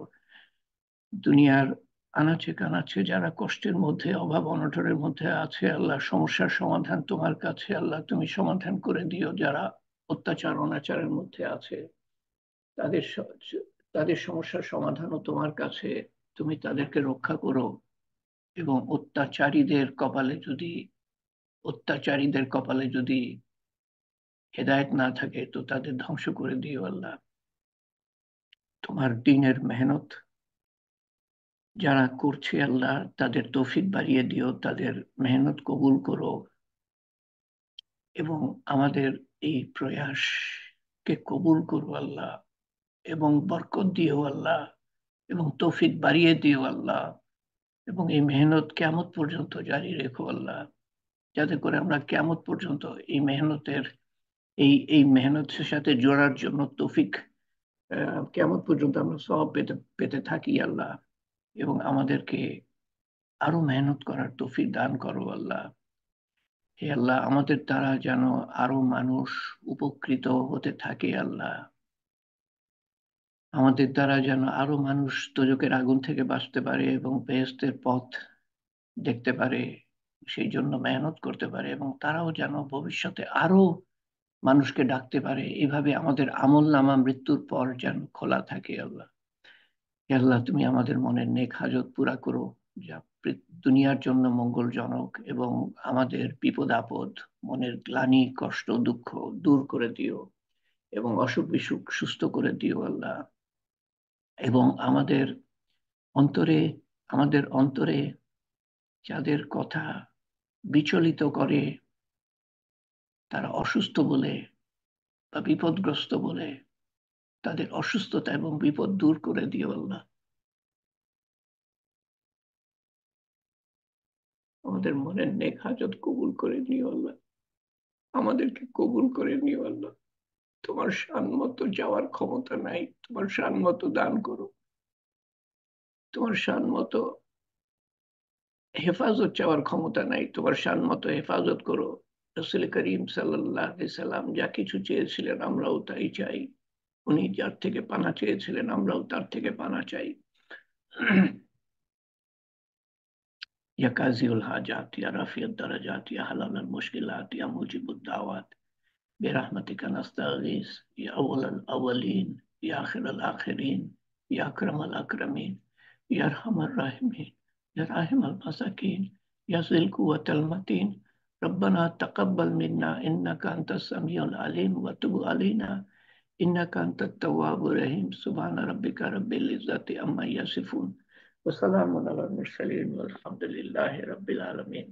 দুনিয়ার আনাচে কানাচে যারা কষ্টের মধ্যে, অভাব অনটনের মধ্যে আছে আল্লাহ, সমস্যার সমাধান তোমার কাছে আল্লাহ, তুমি সমাধান করে দিও। যারা অত্যাচার অনাচারের মধ্যে আছে তাদের তাদের সমস্যার সমাধানও তোমার কাছে, তুমি তাদেরকে রক্ষা করো। এবং অত্যাচারীদের কপালে যদি হেদায়েত না থাকে তো তাদের ধ্বংস করে দিও আল্লাহ। তোমার দিনের মেহনত যারা করছে আল্লাহ তাদের তৌফিক বাড়িয়ে দিও, তাদের মেহনত কবুল করো এবং আমাদের এই প্রয়াসকে কবুল করো আল্লাহ, এবং বরকত দিও আল্লাহ, এবং তৌফিক বাড়িয়ে দিও আল্লাহ, এবং এই মেহনত কিয়ামত পর্যন্ত জারি রেখো আল্লাহ, যাতে করে আমরা কিয়ামত পর্যন্ত এই মেহনতের এই মেহনতের সাথে জোড়ার জন্য তৌফিক, কিয়ামত পর্যন্ত আমরা সওয়াব পেতে পেতে থাকি আল্লাহ। এবং আমাদেরকে আরো মেহনত করার তৌফিক দান করো আল্লাহ। হে আল্লাহ, আমাদের দ্বারা যেন আরো মানুষ উপকৃত হতে থাকে আল্লাহ। আমাদের দ্বারা যেন আরো মানুষ দোজখের আগুন থেকে বাঁচতে পারে এবং বেহেশতের পথ দেখতে পারে, সেই জন্য মেহনত করতে পারে, এবং তারাও যেন ভবিষ্যতে আরো মানুষকে ডাকতে পারে। এভাবে আমাদের আমল নামা মৃত্যুর পর যেন খোলা থাকে আল্লাহ। হে আল্লাহ, তুমি আমাদের মনের নেক হাজত পুরা করো, যা দুনিয়ার জন্য মঙ্গলজনক, এবং আমাদের বিপদ আপদ, মনের গ্লানি কষ্ট দুঃখ দূর করে দিও, এবং অসুখ বিসুখ সুস্থ করে দিও আল্লাহ। এবং আমাদের অন্তরে যাদের কথা বিচলিত করে, তারা অসুস্থ বলে বা বিপদগ্রস্ত বলে, তাদের অসুস্থতা এবং বিপদ দূর করে দিও আল্লাহ। আমাদের মনের নেক হাজত কবুল করে নিও আল্লাহ, আমাদেরকে কবুল করে নিও আল্লাহ। তোমার শান মতো যাওয়ার ক্ষমতা নাই, তোমার শান মতো দান করো, তোমার শান মতো হেফাজত চাওয়ার ক্ষমতা নাই, তোমার শান মতো হেফাজত করো। রাসূল করিম সাল্লাল্লাহু আলাইহি সাল্লাম যা কিছু চেয়েছিলেন আমরাও তাই চাই। উনি যার থেকে পানা চেয়েছিলেন আমরাও তার থেকে পানা চাই। ইয়া কাযিউল হাজাত, ইয়া রাফিউদ দারাজাত, ইয়া হালালাল মুশকিলাত, ইয়া মুজিবুদ দাওয়াত, برحمتك نستغيث يا أول الأولين يا آخر الآخرين يا أكرم الأكرمين يا أرحم الراحمين يا راحم المساكين يا ذي القوة المتين. ربنا تقبل منا إنك أنت السميع العليم وتب علينا إنك أنت التواب الرحيم. سبحان ربك رب العزة عما يصفون وسلام على المرسلين والحمد لله رب العالمين.